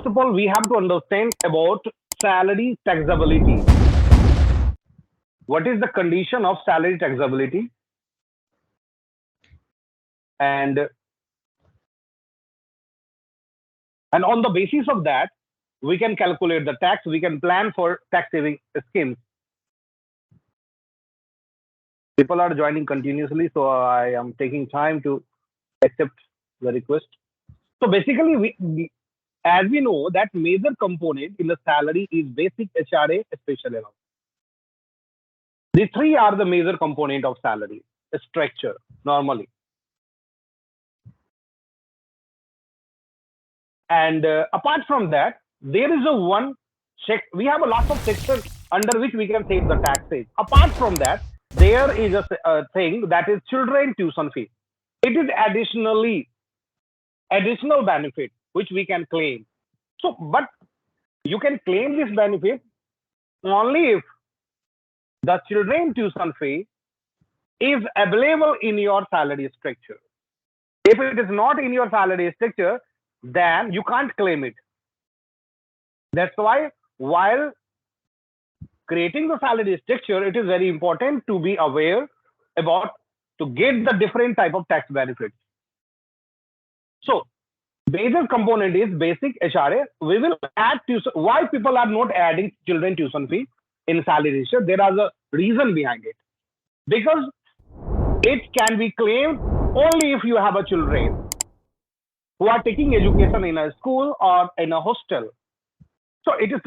of all, we have to understand about salary taxability. What is the condition of salary taxability? And on the basis of that, we can calculate the tax, we can plan for tax saving schemes. People are joining continuously, so I am taking time to accept the request. So basically, as we know that major component in the salary is basic HRA, special allowance. These three are the major component of salary structure normally. And apart from that, there is we have a lot of sections under which we can save the taxes. Apart from that, there is a thing that is children tuition fee. It is additional benefit which we can claim. So, but you can claim this benefit only if the children tuition fee is available in your salary structure. If it is not in your salary structure, then you can't claim it. That's why while creating the salary structure, it is very important to be aware about to get the different type of tax benefits. So major component is basic HRA. We will add tuition. Why people are not adding children tuition fee in salary structure? There is a reason behind it. Because it can be claimed only if you have a children who are taking education in a school or in a hostel. So it is,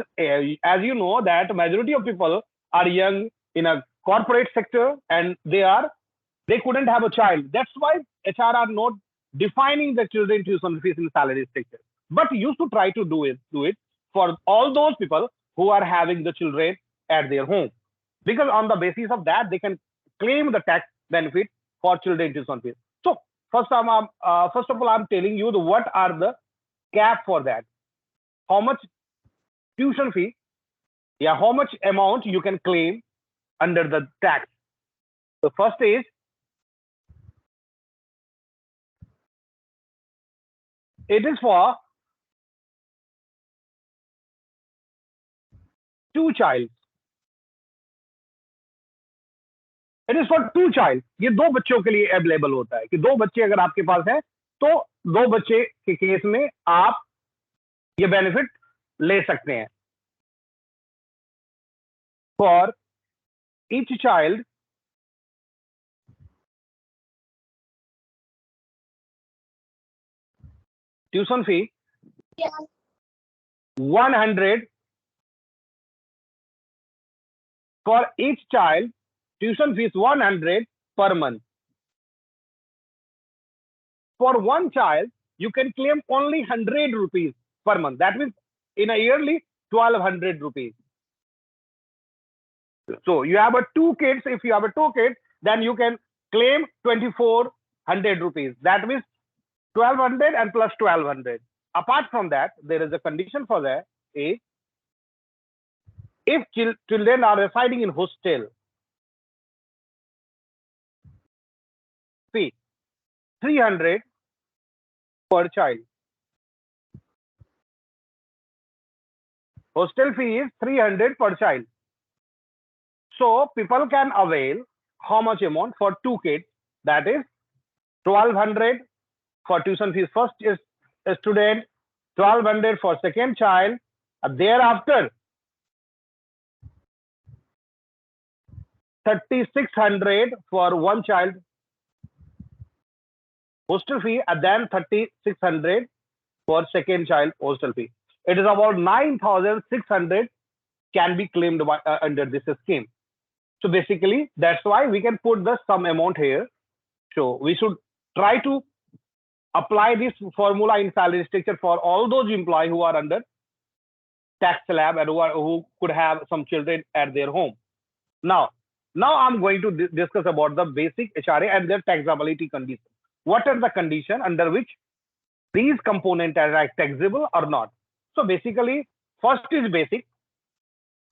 as you know, that majority of people are young in a corporate sector and they couldn't have a child. That's why HR are not defining the children tuition fees in salary structure. But used to try to do it for all those people who are having the children at their home. Because on the basis of that, they can claim the tax benefit for children tuition fees. So first of all, I'm telling you what are the cap for that. How much tuition fee, how much amount you can claim under the tax. The first is it is for 2 child. It is for 2 child. ये 2 बच्चों के लिए available होता है कि 2 बच्चे अगर आपके पास है तो 2 बच्चे के केस में आप ये बेनिफिट ले सकते हैं. For each child tuition fee 100 for each child. Tuition fees 100 per month. For one child, you can claim only 100 rupees per month. That means in a yearly 1200 rupees. So you have 2 kids. If you have 2 kids, then you can claim 2400 rupees. That means 1200 and plus 1200. Apart from that, there is a condition for that. If children are residing in hostel, fee 300 per child. Hostel fee is 300 per child. So people can avail how much amount for 2 kids? That is 1200 for tuition fees. First is a student, 1200 for second child. Thereafter 3600 for one child hostel fee, and then 3600 for second child hostel fee. It is about 9600 can be claimed by, under this scheme. So basically, that's why we can put the sum amount here. So we should try to apply this formula in salary structure for all those employees who are under tax slab and who could have some children at their home. Now I'm going to discuss about the basic HRA and their taxability conditions. What are the conditions under which these components are taxable or not? So basically, first is basic.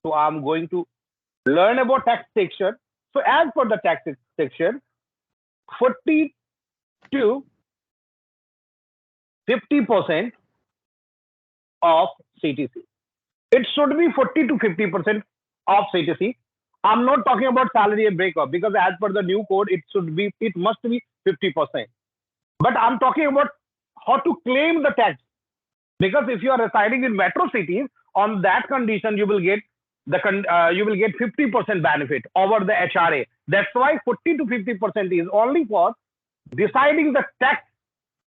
So I'm going to learn about tax section. So as for the tax section, 40 to 50% of CTC. It should be 40 to 50% of CTC. I'm not talking about salary breakup because as per the new code, it must be 50%. But I'm talking about how to claim the tax. Because if you are residing in metro cities, on that condition, you will get 50% benefit over the HRA. That's why 40 to 50% is only for deciding the tax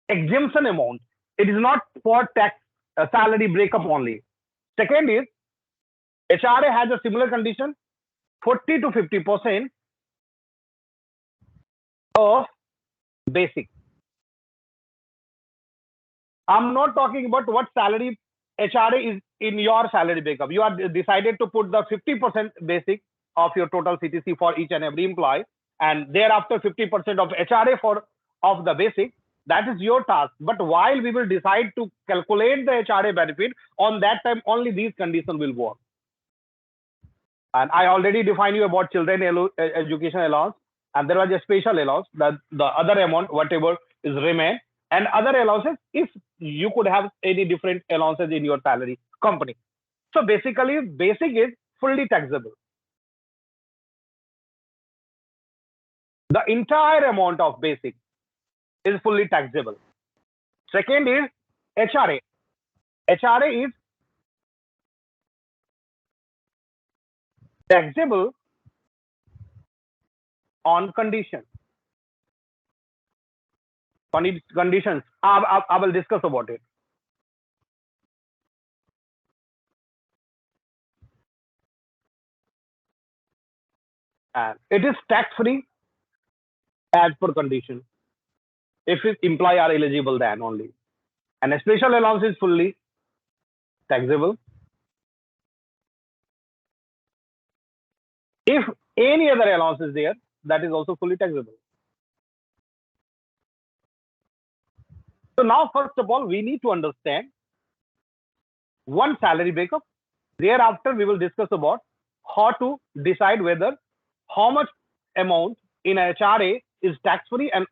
exemption amount. It is not for tax salary breakup only. Second is HRA has a similar condition, 40 to 50% of basic. I'm not talking about what salary HRA is in your salary breakup. You are decided to put the 50% basic of your total CTC for each and every employee, and thereafter 50% of HRA of the basic. That is your task. But while we will decide to calculate the HRA benefit, on that time only these conditions will work. And I already defined you about children education allowance, and there was a special allowance, the other amount, whatever is remain, and other allowances if you could have any different allowances in your salary company. So basically, basic is fully taxable. The entire amount of basic is fully taxable. Second is HRA. HRA is taxable on condition. Conditions. I will discuss about it. And it is tax-free as per condition. If employee are eligible, then only. And a special allowance is fully taxable. If any other allowance is there, that is also fully taxable. So now, first of all, we need to understand one salary breakup. Thereafter, we will discuss about how to decide whether how much amount in HRA is tax-free and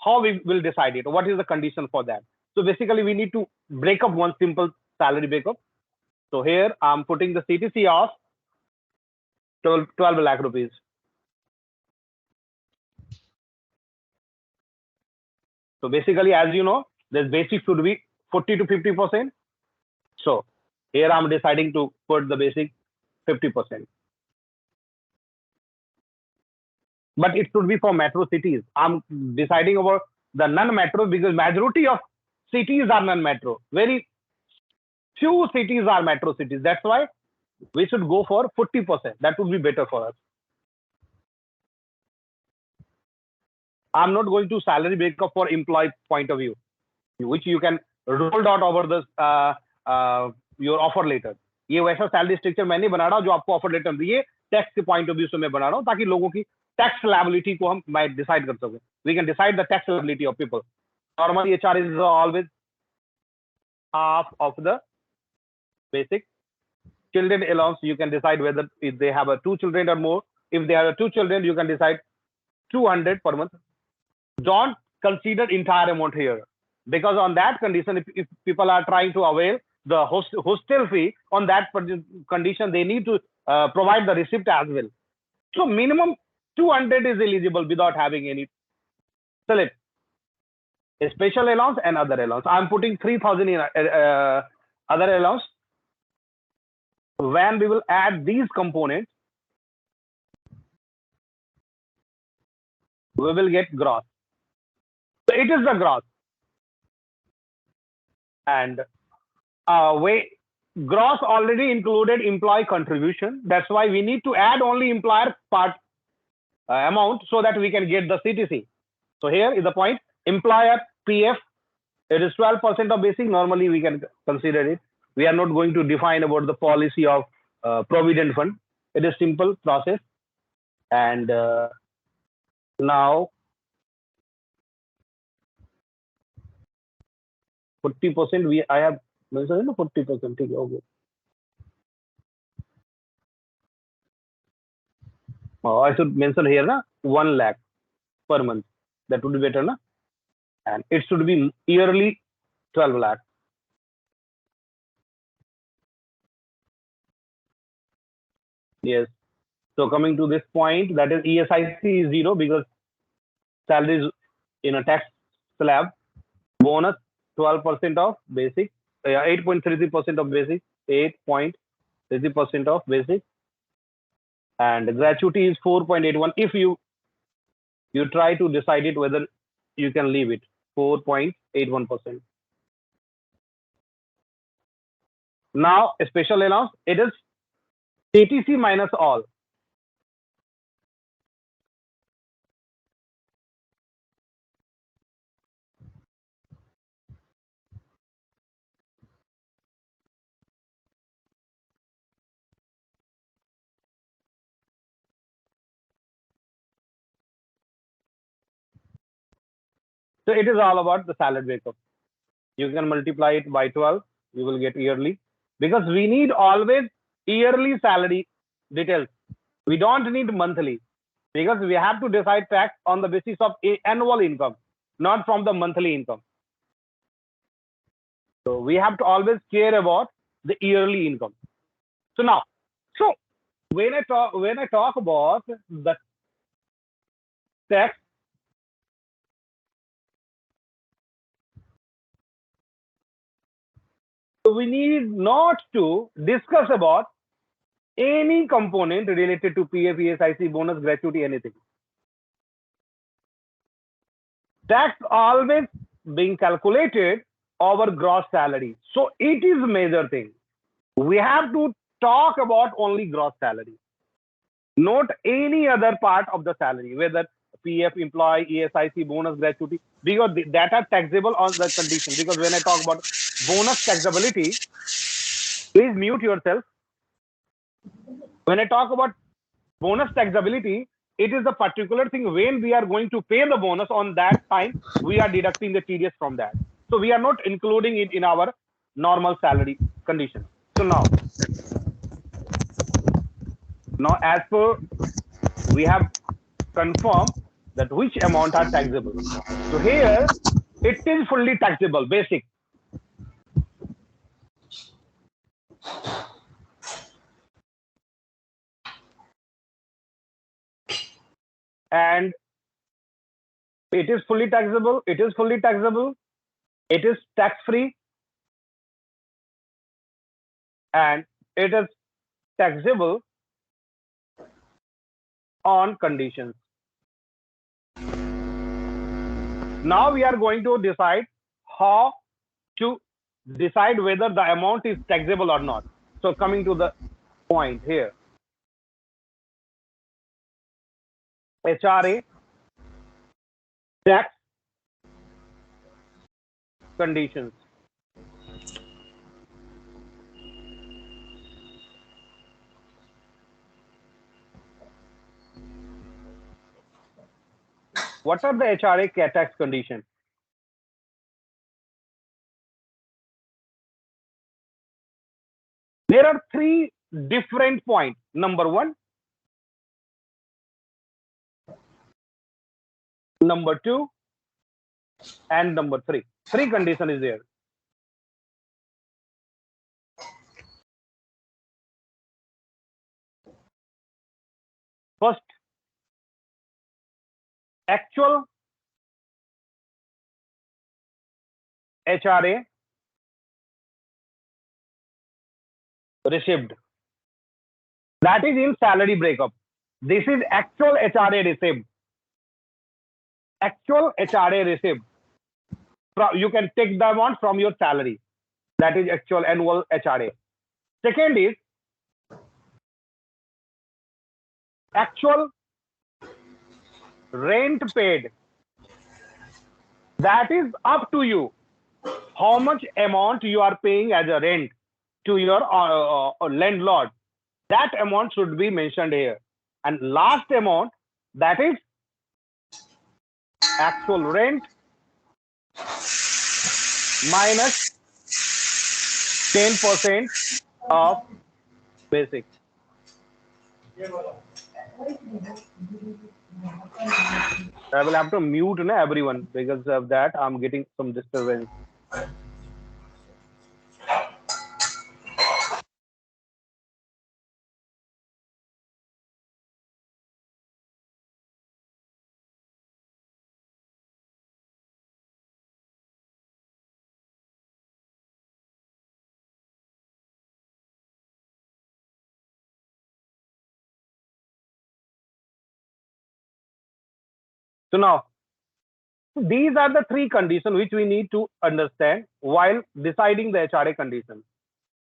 how we will decide it. What is the condition for that? So basically, we need to break up one simple salary breakup. So here I'm putting the CTC of 12 lakh rupees. So basically, as you know, this basic should be 40 to 50%. So here I'm deciding to put the basic 50%. But it should be for metro cities. I'm deciding about the non-metro because majority of cities are non-metro. Very few cities are metro cities. That's why we should go for 40%. That would be better for us. I'm not going to salary breakup for employee point of view, which you can roll out over this your offer letter. ये वैसा salary structure मैं नहीं बना रहा हूँ जो आपको offer letter दिए टैक्स के पॉइंट ऑफ व्यू से मैं बना रहा हूँ ताकि लोगों की टैक्स लायबिलिटी को हम मैं डिसाइड कर सकूं. We can decide the tax liability of people. Normally HR is always half of the basic. Children allowance, you can decide whether if they have 2 children or more. If they have 2 children, you can decide 200 per month. Don't consider entire amount here because on that condition, if people are trying to avail the hostel fee, on that condition, they need to provide the receipt as well. So minimum 200 is eligible without having any select. A special allowance and other allowance. I'm putting 3,000 in other allowance. When we will add these components, we will get gross. So it is the gross. And gross already included employee contribution. That's why we need to add only employer part amount so that we can get the CTC. So here is the point. Employer PF, it is 12% of basic. Normally we can consider it. We are not going to define about the policy of provident fund. It is simple process. And now 40% I have mentioned 40%. Okay. I should mention here 1 lakh per month. That would be better, na? And it should be yearly 12 lakh. Yes. So coming to this point, that is ESIC is 0 because salary is in a tax slab. Bonus 12% of basic, 8.33% of basic, 8.33% of basic, and gratuity is 4.81. If you try to decide it whether you can leave it, 4.81%. Now special allowance, it is TTC minus all. So it is all about the salary breakup. You can multiply it by 12, you will get yearly, because we need always yearly salary details. We don't need monthly, because we have to decide tax on the basis of annual income, not from the monthly income. So we have to always care about the yearly income. So now, so when I talk about the tax, so we need not to discuss about any component related to PF, ESIC, bonus, gratuity, anything. Tax always being calculated over gross salary. So it is major thing. We have to talk about only gross salary, not any other part of the salary, whether PF, employee, ESIC, bonus, gratuity, because that are taxable on the condition. Because when I talk about bonus taxability, please mute yourself. When I talk about bonus taxability, it is a particular thing when we are going to pay the bonus on that time, we are deducting the TDS from that. So we are not including it in our normal salary condition. So now as per we have confirmed that which amount are taxable. So here it is fully taxable, basic. And it is fully taxable, it is fully taxable, it is tax free, and it is taxable on conditions. Now we are going to decide how to decide whether the amount is taxable or not. So coming to the point here, HRA, tax conditions. What are the HRA tax conditions? There are three different points. Number one, number two, and number three. Three condition is there. First, actual HRA received. That is in salary breakup. This is actual HRA received. Actual HRA received. You can take the amount from your salary. That is actual annual HRA. Second is actual rent paid. That is up to you. How much amount you are paying as a rent to your landlord. That amount should be mentioned here. And last amount, that is actual rent minus 10% of basic. I will have to mute everyone because of that. I'm getting some disturbance. So now, these are the three conditions which we need to understand while deciding the HRA condition.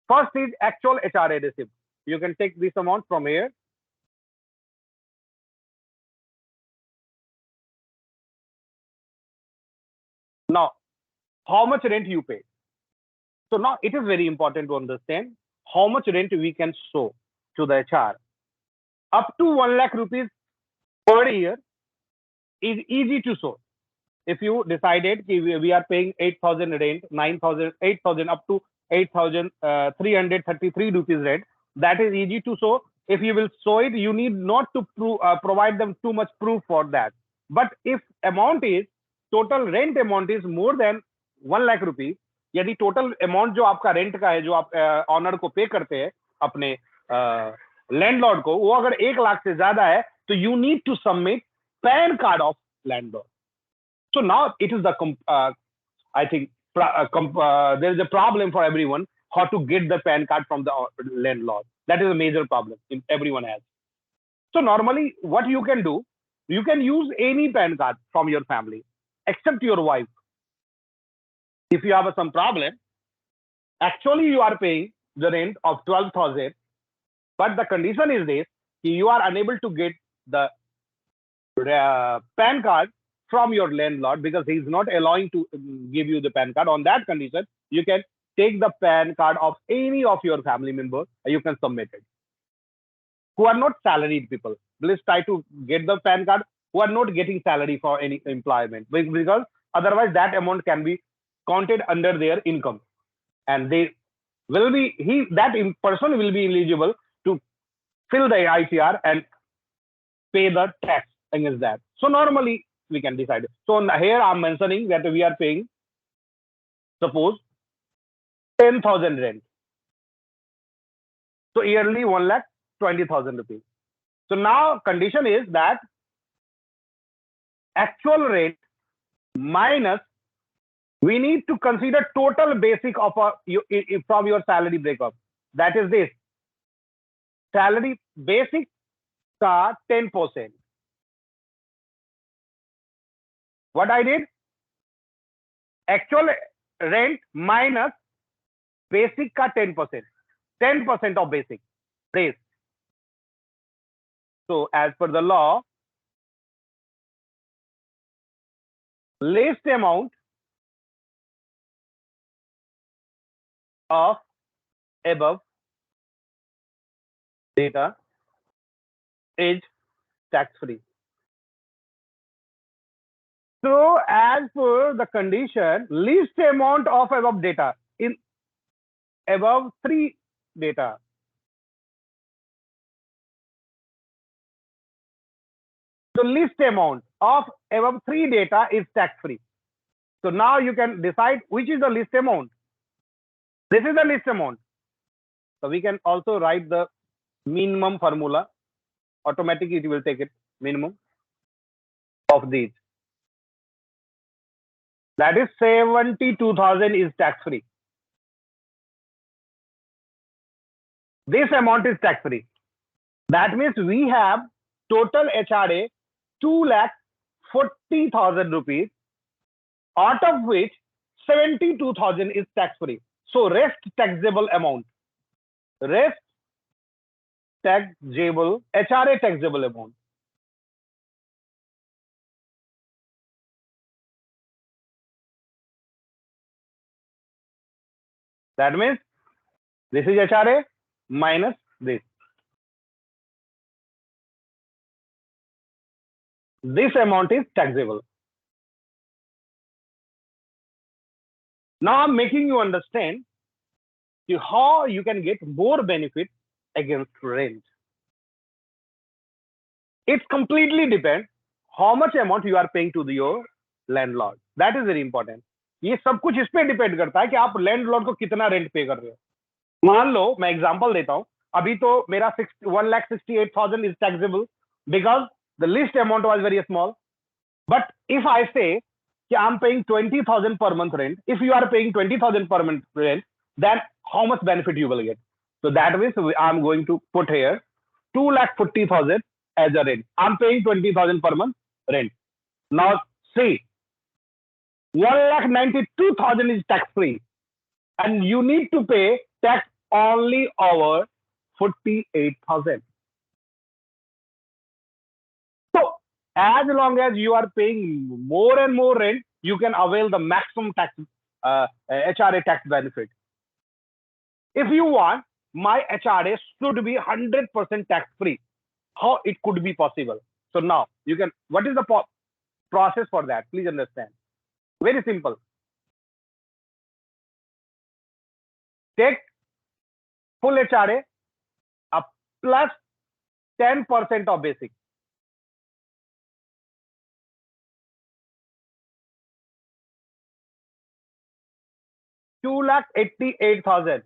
First is actual HRA receipt. You can take this amount from here. Now, how much rent you pay? So now it is very important to understand how much rent we can show to the HR. Up to 1 lakh rupees per year is easy to show. If you decided we are paying 8,000 rent, 9,000, 8,000 up to 8,333 rupees rent, that is easy to show. If you will show it, you need not to provide them too much proof for that. But if amount is, total rent amount is more than 1 lakh rupees, यदि total amount जो आपका rent का है, जो आप honour को पे करते हैं अपने लैंडलॉर्ड को, वो अगर 1 लाख से ज्यादा है, तो you need to submit PAN card of landlord. So now it is the I think there is a problem for everyone how to get the PAN card from the landlord. That is a major problem everyone has. So normally what you can do, you can use any PAN card from your family except your wife. If you have some problem, actually you are paying the rent of 12,000, but the condition is this: you are unable to get the PAN card from your landlord because he is not allowing to give you the PAN card. On that condition, you can take the PAN card of any of your family members and you can submit it. Who are not salaried people, please try to get the PAN card who are not getting salary for any employment, because otherwise that amount can be counted under their income, and they will be that person will be eligible to fill the ITR and pay the tax against that. So normally we can decide. So here I'm mentioning that we are paying, suppose 10,000 rent. So yearly 1,20,000 rupees. So now condition is that actual rate minus, we need to consider total basic of from your salary breakup. That is this: salary basic ka 10%. What I did? Actual rent minus basic ka 10%. 10% of basic raise. So as per the law, least amount of above data is tax free. So as per the condition, least amount of above data in above 3 data. So least amount of above 3 data is tax free. So now you can decide which is the least amount. This is the least amount. So we can also write the minimum formula. Automatically it will take it minimum of these. That is 72,000 is tax free. This amount is tax free. That means we have total HRA 2,40,000 rupees, out of which 72,000 is tax free. So rest taxable amount, rest taxable, HRA taxable amount. That means this is HRA minus this. This amount is taxable. Now I'm making you understand how you can get more benefit against rent. It completely depends how much amount you are paying to your landlord. That is very important. ये सब कुछ इस पे depend करता है कि आप landlord को कितना रेंट पे कर रहे हो. मान लो मैं एग्जांपल देता हूं, अभी तो मेरा 1,68,000 is taxable because the least amount was very small. But if I say कि I'm paying 20,000 per month rent, if you are paying 20,000 per month rent, then how much benefit you will get? So that means I'm going to put here 2,40,000 as a rent. I'm paying 20,000 per month rent. Now see, 1,92,000 is tax free, and you need to pay tax only over 48,000. So as long as you are paying more and more rent, you can avail the maximum tax HRA tax benefit. If you want, my HRA should be 100% tax free. How it could be possible? So now you can. What is the process for that? Please understand. Very simple. Take full HRA plus 10% of basic. $288,000.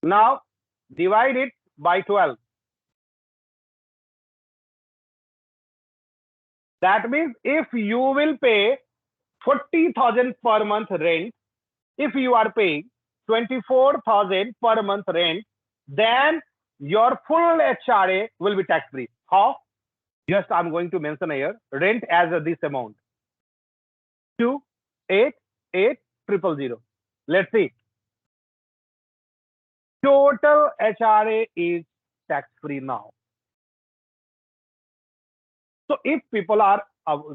Now divide it by 12. That means if you will pay 40,000 per month rent, if you are paying 24,000 per month rent, then your full HRA will be tax free. How? Just I'm going to mention here rent as this amount 288,000. Let's see. Total HRA is tax free now. So if people are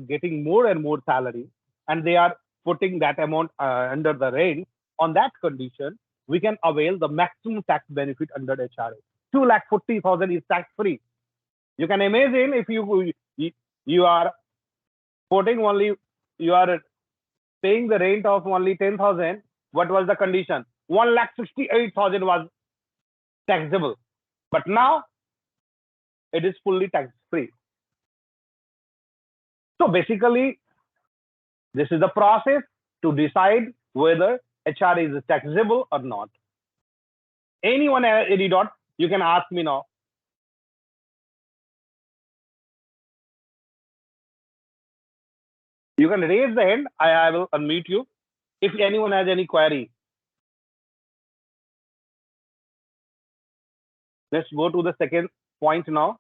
getting more and more salary and they are putting that amount under the rent, on that condition, we can avail the maximum tax benefit under HRA. 240,000 is tax free. You can imagine if you are putting only, you are paying the rent of only 10,000. What was the condition? 1,68,000 was taxable, but now it is fully tax free. So basically, this is the process to decide whether HRA is taxable or not. Anyone, any doubt, you can ask me now. You can raise the hand. I will unmute you. If anyone has any query. Let's go to the second point now.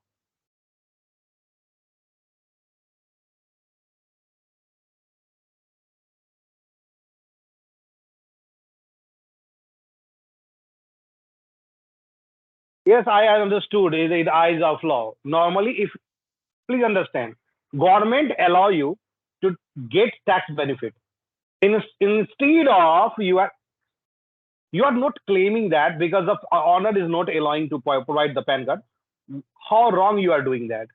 Yes, I understood. It eyes of law. Normally, if please understand, government allow you to get tax benefit. Instead of you are not claiming that because the owner is not allowing to provide the PAN card. How wrong you are doing that?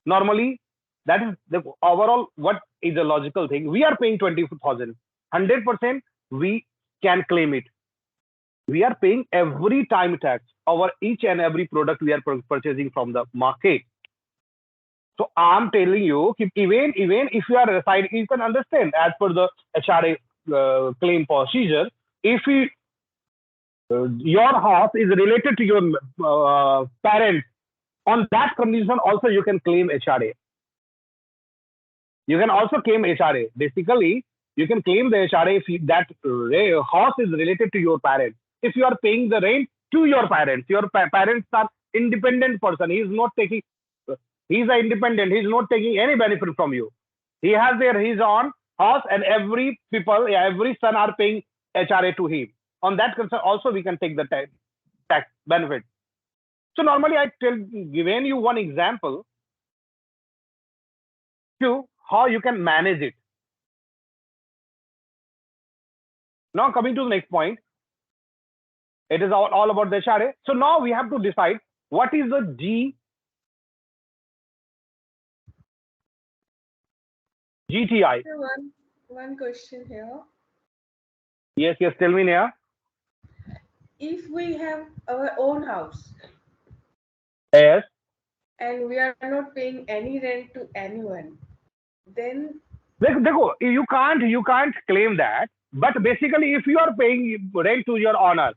Normally, that is the overall what is a logical thing. We are paying 20,000, 100%. We can claim it. We are paying every time tax over each and every product we are purchasing from the market. So I'm telling you, even if you are residing, you can understand as per the HRA claim procedure. If your house is related to your parents, on that condition also you can claim HRA. You can also claim HRA. Basically, you can claim the HRA if that house is related to your parents. If you are paying the rent to your parents are independent person. He is not taking. He is independent. He is not taking any benefit from you. He has his own house, and every son are paying HRA to him. On that concern, also we can take the tax benefit. So normally I given you one example to how you can manage it. Now coming to the next point, it is all about the HRA. So now we have to decide what is the GTI. One question here. Yes, tell me, Neha. If we have our own house, yes, and we are not paying any rent to anyone, then you can't claim that. But basically, if you are paying rent to your owner,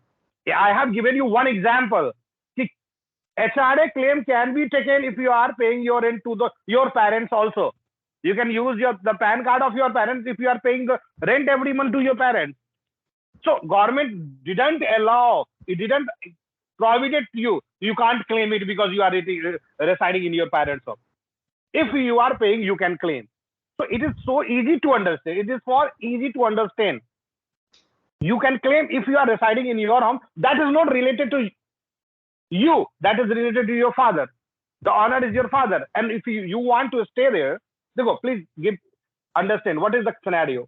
I have given you one example. HRA claim can be taken if you are paying your rent to your parents also. You can use the PAN card of your parents if you are paying the rent every month to your parents. So government didn't allow, it didn't prohibit you you can't claim it because you are residing in your parents' home. If you are paying, you can claim. So it is so easy to understand. It is for easy to understand. You can claim if you are residing in your home. That is not related to you. That is related to your father. The owner is your father. And if you want to stay there, please understand what is the scenario.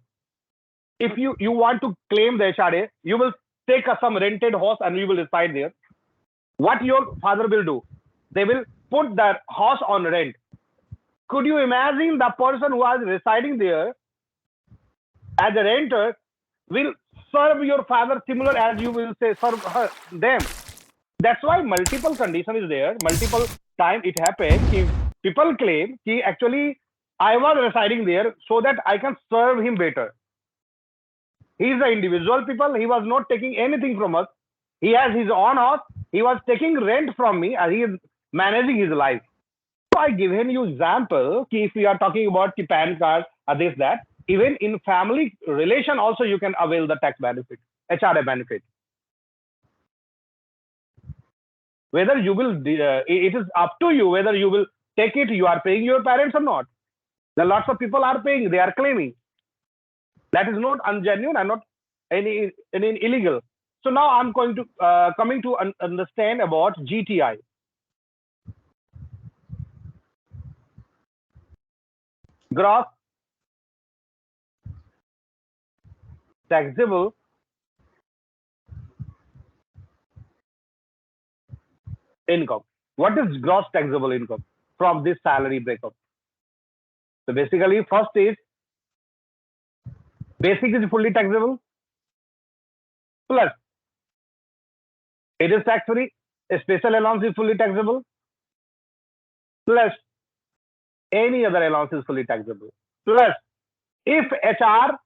If you want to claim the HRA, you will take some rented house and you will reside there. What your father will do? They will put that house on rent. Could you imagine the person who is residing there as a renter will serve your father similar as you will say serve them? That's why multiple condition is there. Multiple time it happened. People claim actually I was residing there so that I can serve him better. He is the individual people. He was not taking anything from us. He has his own house. He was taking rent from me and he is managing his life. So I given you example. If we are talking about the PAN card, this, that, even in family relation also you can avail the tax benefit, HRA benefit. Whether you will, it is up to you whether you will take it, you are paying your parents or not. There are lots of people are paying, they are claiming. That is not ungenuine and not any illegal. So now I'm going to coming to understand about GTI. Gross taxable income. What is gross taxable income from this salary breakup? So basically, first is basic is fully taxable, plus it is tax free, a special allowance is fully taxable, plus any other allowance is fully taxable, plus if HR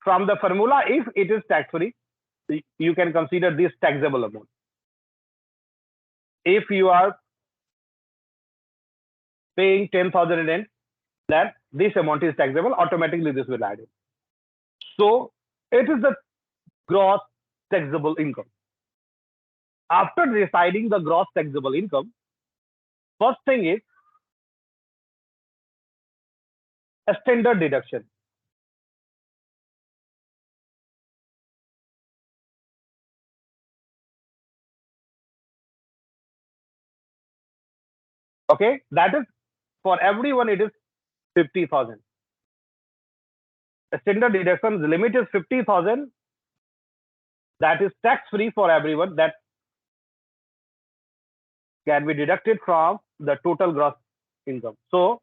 from the formula, if it is tax free, you can consider this taxable amount. If you are paying 10,000 rent, then this amount is taxable, automatically this will add it. So it is the gross taxable income. After deciding the gross taxable income, first thing is a standard deduction. Okay, that is for everyone it is 50,000. A standard deduction limit is 50,000. That is tax free for everyone. That can be deducted from the total gross income. So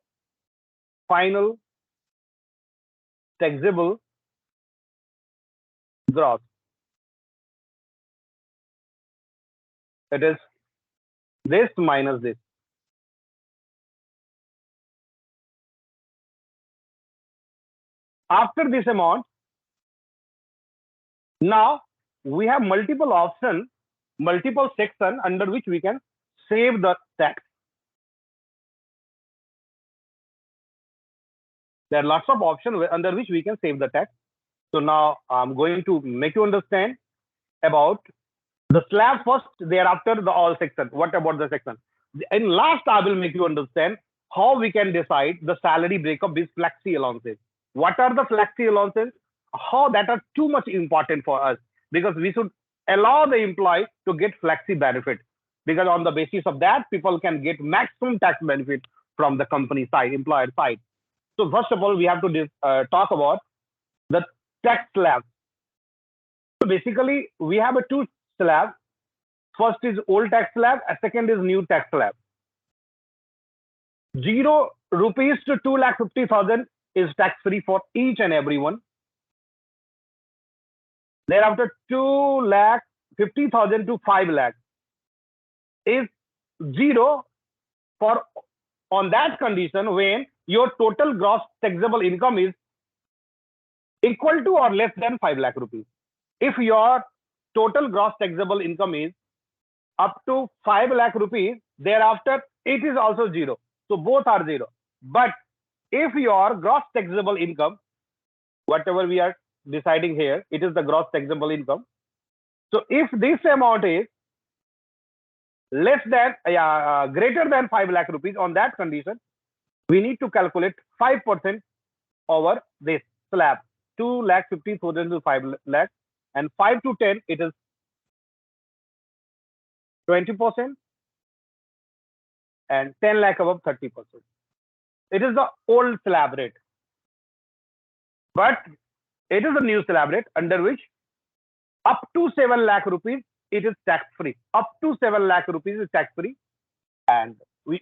final taxable gross, it is this minus this. After this amount, now we have multiple options, multiple sections under which we can save the tax. There are lots of options under which we can save the tax. So now I'm going to make you understand about the slab first, thereafter the all section. What about the section? In last, I will make you understand how we can decide the salary breakup with FLEXI allowances. What are the FLEXI allowances? How that are too much important for us, because we should allow the employee to get FLEXI benefit, because on the basis of that, people can get maximum tax benefit from the company side, employer side. So first of all, we have to talk about the tax slab. So basically, we have a two slab. First is old tax slab, and second is new tax slab. 0 rupees to 2,50,000 is tax free for each and every one. Thereafter, 2,50,000 to 5 lakh is 0 for on that condition when your total gross taxable income is equal to or less than 5 lakh rupees. If your total gross taxable income is up to 5 lakh rupees, thereafter it is also 0. So both are 0. But if your gross taxable income, whatever we are deciding here, it is the gross taxable income. So if this amount is less than greater than 5 lakh rupees, on that condition, we need to calculate 5% over this slab. 2,50,000 to 5 lakh, and 5 to 10, it is 20%, and 10 lakh above 30%. It is the old slab rate, but it is a new slab rate under which up to 7 lakh rupees it is tax free. Up to 7 lakh rupees is tax free, and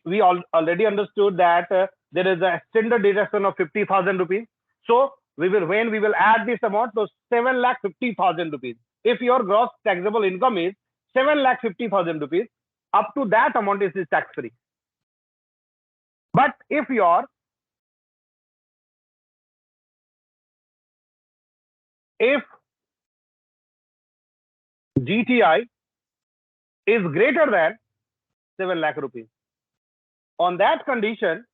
we already understood that there is a standard deduction of 50,000 rupees. So when we will add this amount to 7,50,000 rupees, if your gross taxable income is 7,50,000 rupees, up to that amount is tax free. But if your GTI is greater than 7 lakh rupees, on that condition,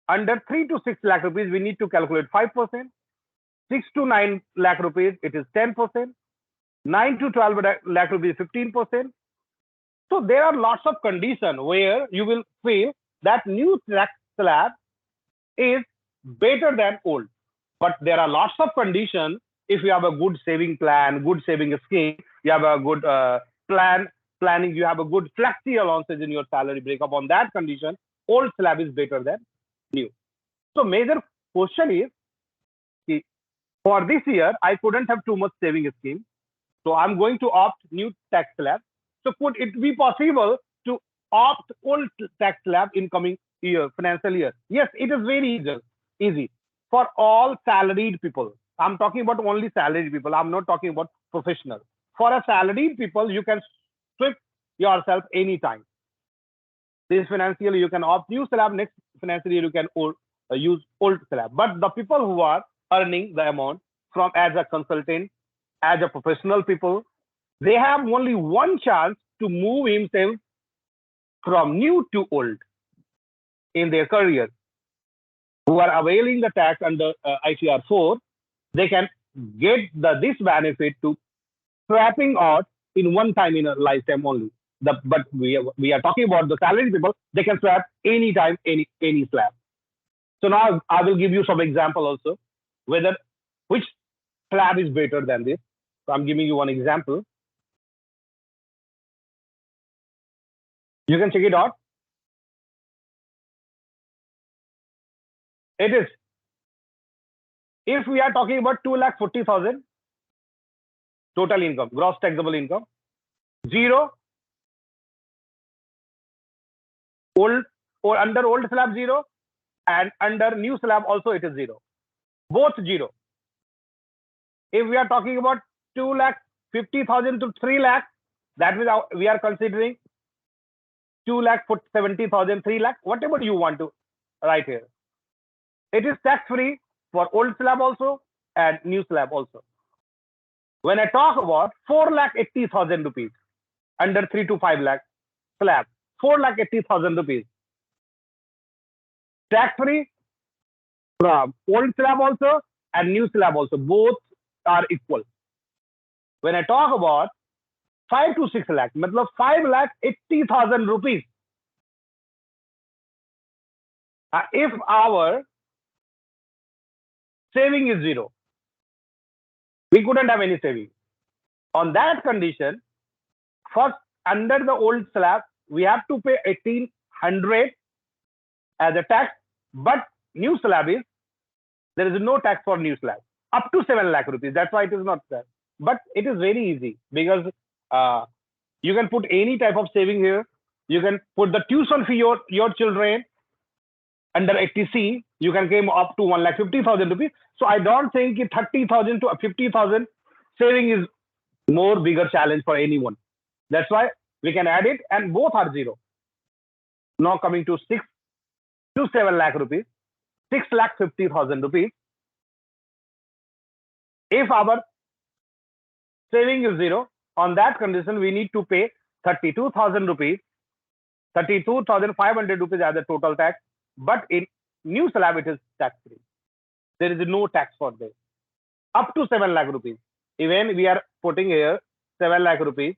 under 3 to 6 lakh rupees, we need to calculate 5%. 6 to 9 lakh rupees, it is 10%. 9 to 12 lakh rupees, 15%. So there are lots of conditions where you will feel that new tax slab is better than old. But there are lots of conditions. If you have a good saving plan, good saving scheme, you have a good planning, you have a good FLEXI allowances in your salary breakup, on that condition, old slab is better than new. So major question is, for this year, I couldn't have too much saving scheme. So I'm going to opt new tax slab. So could it be possible to opt old tax slab in coming year, financial year? Yes, it is very easy for all salaried people. I'm talking about only salaried people. I'm not talking about professional. For a salaried people, you can switch yourself anytime. This financial year, you can opt new slab. Next financial year, you can use old slab. But the people who are earning the amount from as a consultant, as a professional people, they have only one chance to move himself from new to old in their career. Who are availing the tax under ITR 4, they can get this benefit to swapping out in one time in a lifetime only. But we are talking about the salaried people, they can swap anytime, any slab. So now I will give you some example also, which slab is better than this. So I'm giving you one example. You can check it out. It is, if we are talking about 2,40,000 total income, gross taxable income, 0, old or under old slab 0, and under new slab also it is 0, both 0. If we are talking about 2,50,000 to 3 lakh, that means we are considering 2,70,000, 3 lakh, whatever you want to write here. It is tax free for old slab also and new slab also. When I talk about 4,80,000 rupees under 3 to 5 lakh slab, 4,80,000 rupees, tax free from old slab also and new slab also, both are equal. When I talk about 5 to 6 lakh, matlab 5,80,000 rupees, if our saving is 0, we couldn't have any saving. On that condition, first under the old slab, we have to pay 1,800 as a tax, but new slab is, there is no tax for new slab, up to 7 lakh rupees. That's why it is not there. But it is very easy because you can put any type of saving here. You can put the tuition fee your children under 80C, you can claim up to 1,50,000 rupees. So I don't think 30,000 to 50,000 saving is more bigger challenge for anyone. That's why we can add it, and both are 0. Now coming to 6 to 7 lakh rupees, 6,50,000 rupees. If our saving is 0, on that condition, we need to pay 32,000 rupees, 32,500 rupees as a total tax. But in new slab, it is tax free. There is no tax for this. Up to 7 lakh rupees. Even we are putting here 7 lakh rupees.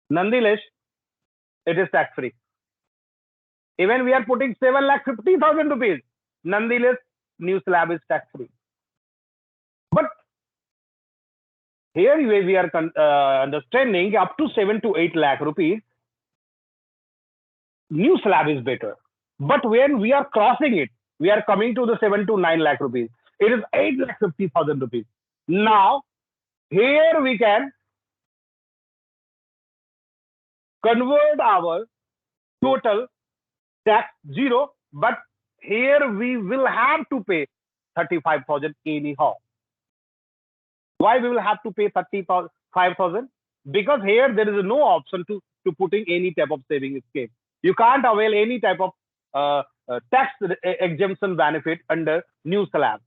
Nonetheless, it is tax free. Even we are putting 7,50,000 rupees. Nonetheless, new slab is tax free. But here we are understanding up to 7 to 8 lakh rupees, new slab is better. But when we are crossing it, we are coming to the 7 to 9 lakh rupees. It is 8,50,000 rupees. Now, here we can convert our total tax zero, but here we will have to pay 35,000 anyhow. Why we will have to pay 35,000? Because here there is no option to putting any type of saving scheme. You can't avail any type of tax exemption benefit under new slab.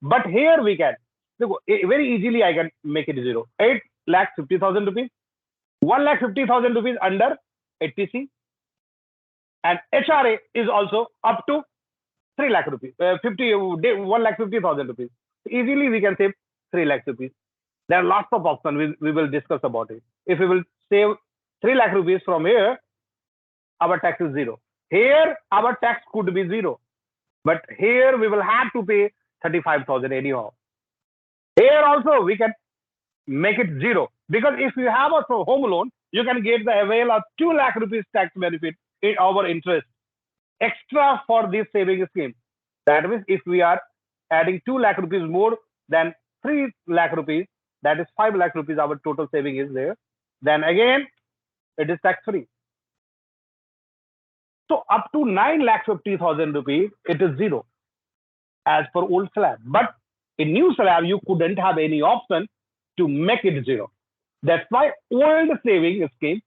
But here we can. Look, very easily I can make it zero. 8,50,000 rupees, 1,50,000 rupees under 80C, and HRA is also up to 3 lakh rupees, 1,50,000 rupees. Easily we can save 3 lakh rupees. There are lots of options. We will discuss about it. If we will save 3 lakh rupees from here, our tax is zero. Here our tax could be zero, but here we will have to pay 35,000 anyhow. Here also we can make it zero, because if you have a home loan, you can get the avail of 2 lakh rupees tax benefit in our interest extra for this saving scheme. That means if we are adding 2 lakh rupees more than 3 lakh rupees, that is 5 lakh rupees, our total saving is there. Then again, it is tax free. So up to 9,50,000 rupees, it is zero as per old slab. But in new slab, you couldn't have any option to make it zero. That's why old saving scheme,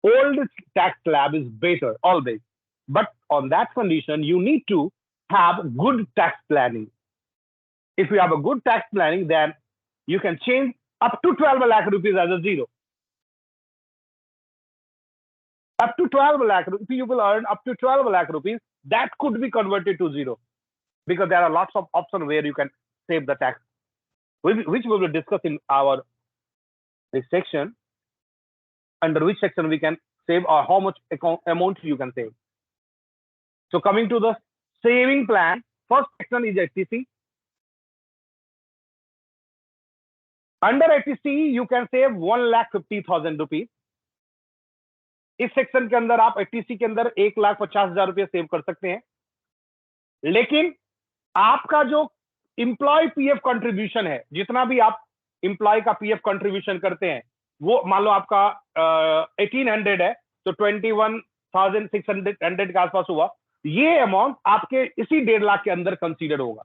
old tax slab is better always. But on that condition, you need to have good tax planning. If you have a good tax planning, then you can change up to 12 lakh rupees as a zero. Up to 12 lakh rupees, you will earn up to 12 lakh rupees, that could be converted to zero, because there are lots of options where you can save the tax, which we will discuss in our this section, under which section we can save or how much amount you can save. So coming to the saving plan, first section is 80C. Under 80C, you can save 1,50,000 rupees. इस section के अंदर आप 80C के अंदर 1,50,000 रुपये save कर सकते हैं, लेकिन आपका जो एम्प्लॉय पीएफ कंट्रीब्यूशन है, जितना भी आप एम्प्लॉय का पीएफ कंट्रीब्यूशन करते हैं, वो मान लो आपका 1800 है, तो 21,600 के आसपास हुआ, ये अमाउंट आपके इसी 1.5 लाख के अंदर कंसीडर होगा.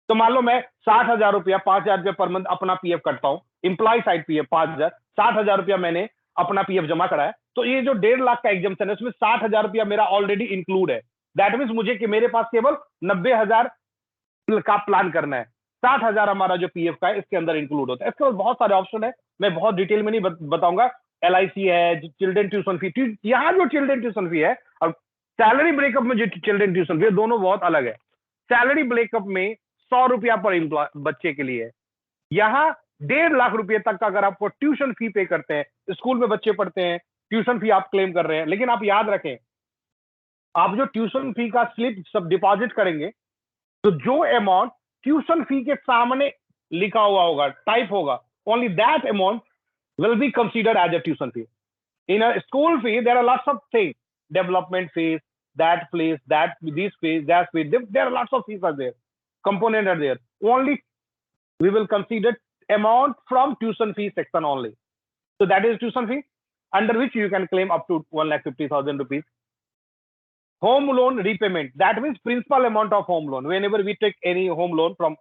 तो मान लो मैं 60,000 रुपया 5,000 रुपया पर मंथ अपना पीएफ करता हूं, एम्प्लॉय साइड पीएफ 5,000, 60,000 रुपया मैंने अपना पीएफ जमा करा है, तो ये जो 1.5 लाख का एग्जाम्पशन है, उसमें 60,000 रुपया मेरा ऑलरेडी इंक्लूड है. दैट मीन्स मुझे कि मेरे पास केवल 90,000 का प्लान करना है. 60,000 हमारा जो पीएफ का है इसके अंदर इंक्लूड होता है. इसके बाद बहुत सारे ऑप्शन है, मैं बहुत डिटेल में नहीं बताऊंगा. LIC है, चिल्ड्रन ट्यूशन फी, यहाँ जो चिल्ड्रन ट्यूशन फी है और सैलरी ब्रेकअप में जो चिल्ड्रन ट्यूशन फी, दोनों बहुत अलग है. सैलरी ब्रेकअप में 100 रुपया पर बच्चे के लिए है. यहाँ 1.5 लाख रुपए तक का अगर आपको ट्यूशन फी पे करते हैं, स्कूल में बच्चे पढ़ते हैं, ट्यूशन फी आप क्लेम कर रहे हैं, लेकिन आप याद रखें, आप जो ट्यूशन फी का स्लिप सब डिपॉजिट करेंगे, तो जो अमाउंट ट्यूशन फी के सामने लिखा हुआ होगा, टाइप होगा, only that amount will be considered as a tuition fee. In a school fee, there are lots of things, development fees, that fees, these fees, that fees. There are lots of fees are there, components are there. Only we will consider amount from tuition fee section only. So that is tuition fee, under which you can claim up to 1,50,000 rupees. Home loan repayment, that means principal amount of home loan. Whenever we take any home loan from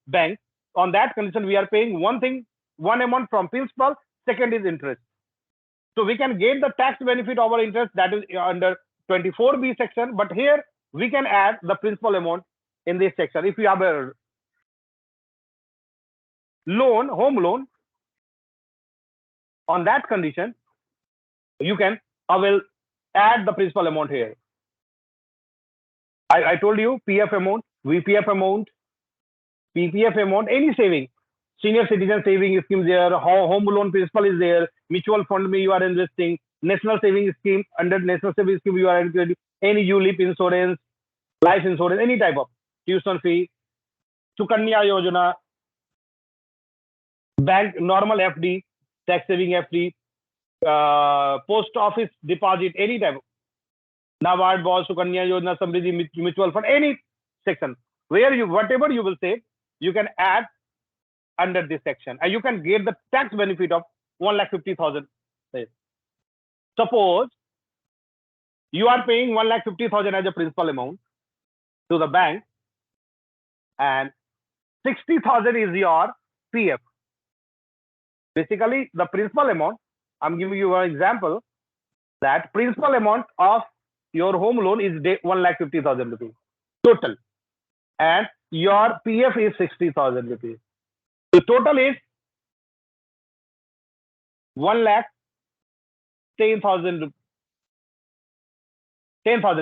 bank, on that condition we are paying one amount from principal, second is interest. So we can get the tax benefit over interest, that is under 24B section, but here we can add the principal amount in this section. If you have a loan, home loan, on that condition, you can add the principal amount here. I told you PF amount, VPF amount, PPF amount, any saving. Senior citizen saving scheme there, home loan principal is there, mutual fund may you are investing, national saving scheme. Under national saving scheme, you are entitled to any ULIP insurance, life insurance, any type of tuition fee, Sukanya Yojana, bank normal FD, tax saving FD, post office deposit, any type of NABARD, BOS, Sukanya Yojana, Samriddhi mutual fund, any section where you whatever you will save, you can add under this section, and you can get the tax benefit of 1,50,000. Suppose you are paying 1,50,000 as a principal amount to the bank, and 60,000 is your PF. Basically, the principal amount, I'm giving you an example, that principal amount of your home loan is 1,50,000 rupees total, and your PF is 60,000 rupees. The total is 1,10,000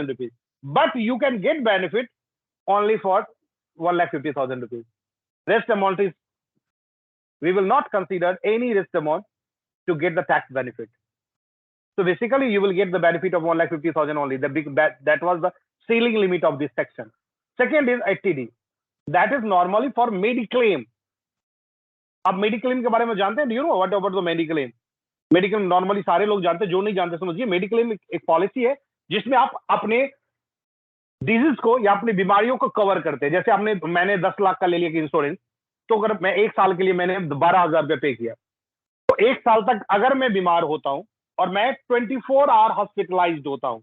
rupees. But you can get benefit only for 1,50,000 rupees. Rest amount is, we will not consider any rest amount to get the tax benefit. So basically, you will get the benefit of 1,50,000 only. That was the ceiling limit of this section. Second is ATD. That is normally for mediclaim. आप mediclaim के बारे में जानते हैं? Do you know what about the mediclaim? Mediclaim normally सारे लोग जानते हैं, जो नहीं जानते समझिए, मेडिक्लेम एक पॉलिसी है जिसमें आप अपने डिजीज को या अपनी बीमारियों को कवर करते हैं. जैसे मैंने 10 लाख का ले लिया इंश्योरेंस, तो अगर मैं 1 साल के लिए मैंने 12,000 रुपये पे किया, तो 1 साल तक अगर मैं बीमार होता हूं और मैं 24 आवर हॉस्पिटलाइज्ड होता हूं,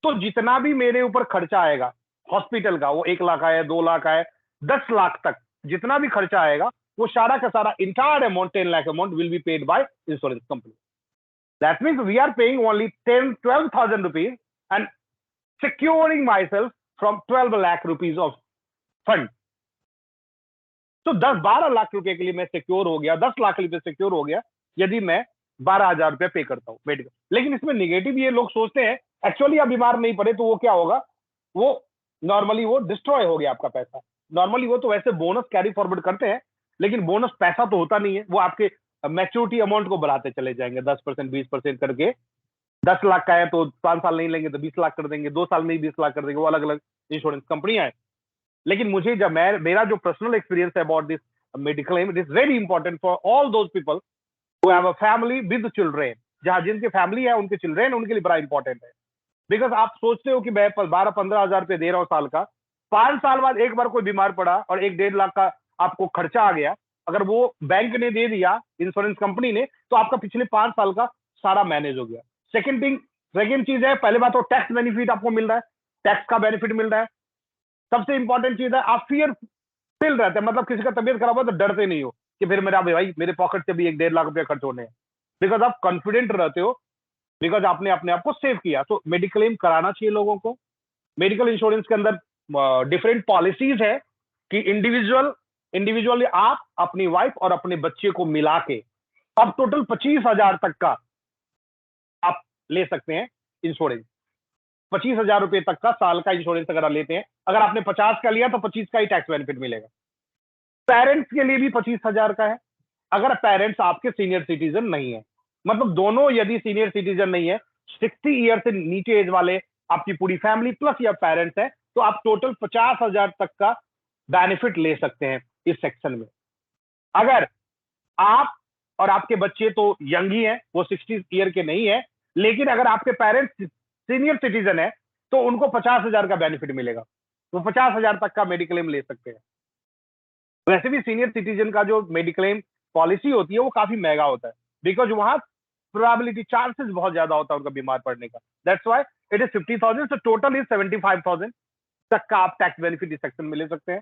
तो जितना भी मेरे ऊपर खर्चा आएगा हॉस्पिटल का, वो 1 लाख आए, 2 लाख आए, 10 लाख तक जितना भी खर्चा आएगा, वो सारा का सारा entire amount, 10 lakh amount will be paid by insurance company. That means we are paying only 12,000 rupees and securing myself from 12 lakh rupees of fund. तो 10-12 लाख रुपए के लिए मैं सिक्योर हो गया, 10 लाख रुपए सिक्योर हो गया यदि मैं 12,000 रुपए पे करता हूँ मेडिकल. लेकिन इसमें निगेटिव ये लोग सोचते हैं, एक्चुअली आप बीमार नहीं पड़े तो वो क्या होगा, वो नॉर्मली वो डिस्ट्रॉय हो गया आपका पैसा. नॉर्मली वो तो वैसे बोनस कैरी फॉरवर्ड करते हैं, लेकिन बोनस पैसा तो होता नहीं है, वो आपके मैच्योरिटी अमाउंट को बढ़ाते चले जाएंगे 10% 20% करके. 10 लाख का है तो 5 साल नहीं लेंगे तो 20 लाख कर देंगे, 2 साल में ही 20 लाख कर देंगे. वो अलग अलग इंश्योरेंस कंपनियां हैं. लेकिन मुझे जब मेरा जो पर्सनल एक्सपीरियंस है about this medical claim, it is very important for all those people who have a family with children. जहां जिनके फैमिली है उनके चिल्ड्रेन, उनके लिए बड़ा इंपॉर्टेंट है. बिकॉज आप सोचते हो कि मैं 12-15 हजार रुपये दे रहा हूँ साल का, 5 साल बाद एक बार कोई बीमार पड़ा और 1-1.5 लाख का आपको खर्चा आ गया, अगर वो बैंक ने दे दिया, इंश्योरेंस कंपनी ने, तो आपका पिछले 5 साल का सारा मैनेज हो गया. सेकंड चीज है, पहले बात तो टैक्स बेनिफिट आपको मिल रहा है, टैक्स का बेनिफिट मिल रहा है. सबसे इंपॉर्टेंट चीज है, आप फियर फील रहते हैं, मतलब किसी का तबियत खराब हो तो डरते नहीं हो कि फिर भाई मेरे पॉकेट से भी 1-1.5 लाख रुपया खर्च होने हैं. बिकॉज आप कॉन्फिडेंट रहते हो, बिकॉज आपने अपने आप को सेव किया. तो मेडिकल क्लेम कराना चाहिए लोगों को. मेडिकल इंश्योरेंस के अंदर डिफरेंट पॉलिसीज है कि इंडिविजुअली आप, अपनी वाइफ और अपने बच्चे को मिला के अब टोटल 25,000 तक का आप ले सकते हैं इंश्योरेंस. 25,000 रुपए तक का साल का इंश्योरेंस अगर आप लेते हैं, अगर आपने 50 का लिया तो 25 का ही टैक्स बेनिफिट मिलेगा. पेरेंट्स के लिए भी 25,000 का है, अगर पेरेंट्स आपके सीनियर सिटीजन नहीं है. मतलब दोनों यदि सीनियर सिटीजन नहीं है, 60 ईयर से नीचे एज वाले आपकी पूरी फैमिली प्लस या पेरेंट्स है, तो आप टोटल 50,000 तक का बेनिफिट ले सकते हैं इस सेक्शन में. अगर आप और आपके बच्चे तो यंग ही हैं, वो 60 ईयर के नहीं है, लेकिन अगर आपके पेरेंट्स सीनियर सिटीजन है तो उनको 50,000 का बेनिफिट मिलेगा. वो 50,000 तक का मेडिक्लेम ले सकते हैं. वैसे भी सीनियर सिटीजन का जो मेडिक्लेम पॉलिसी होती है वो काफी महंगा होता है, बिकॉज वहां प्रोबेबिलिटी चांसेस बहुत ज्यादा होता है उनका बीमार पड़ने का. That's why it is 50,000. So total is 75,000 तक का आप टैक्स बेनिफिट इस सेक्शन में ले सकते हैं.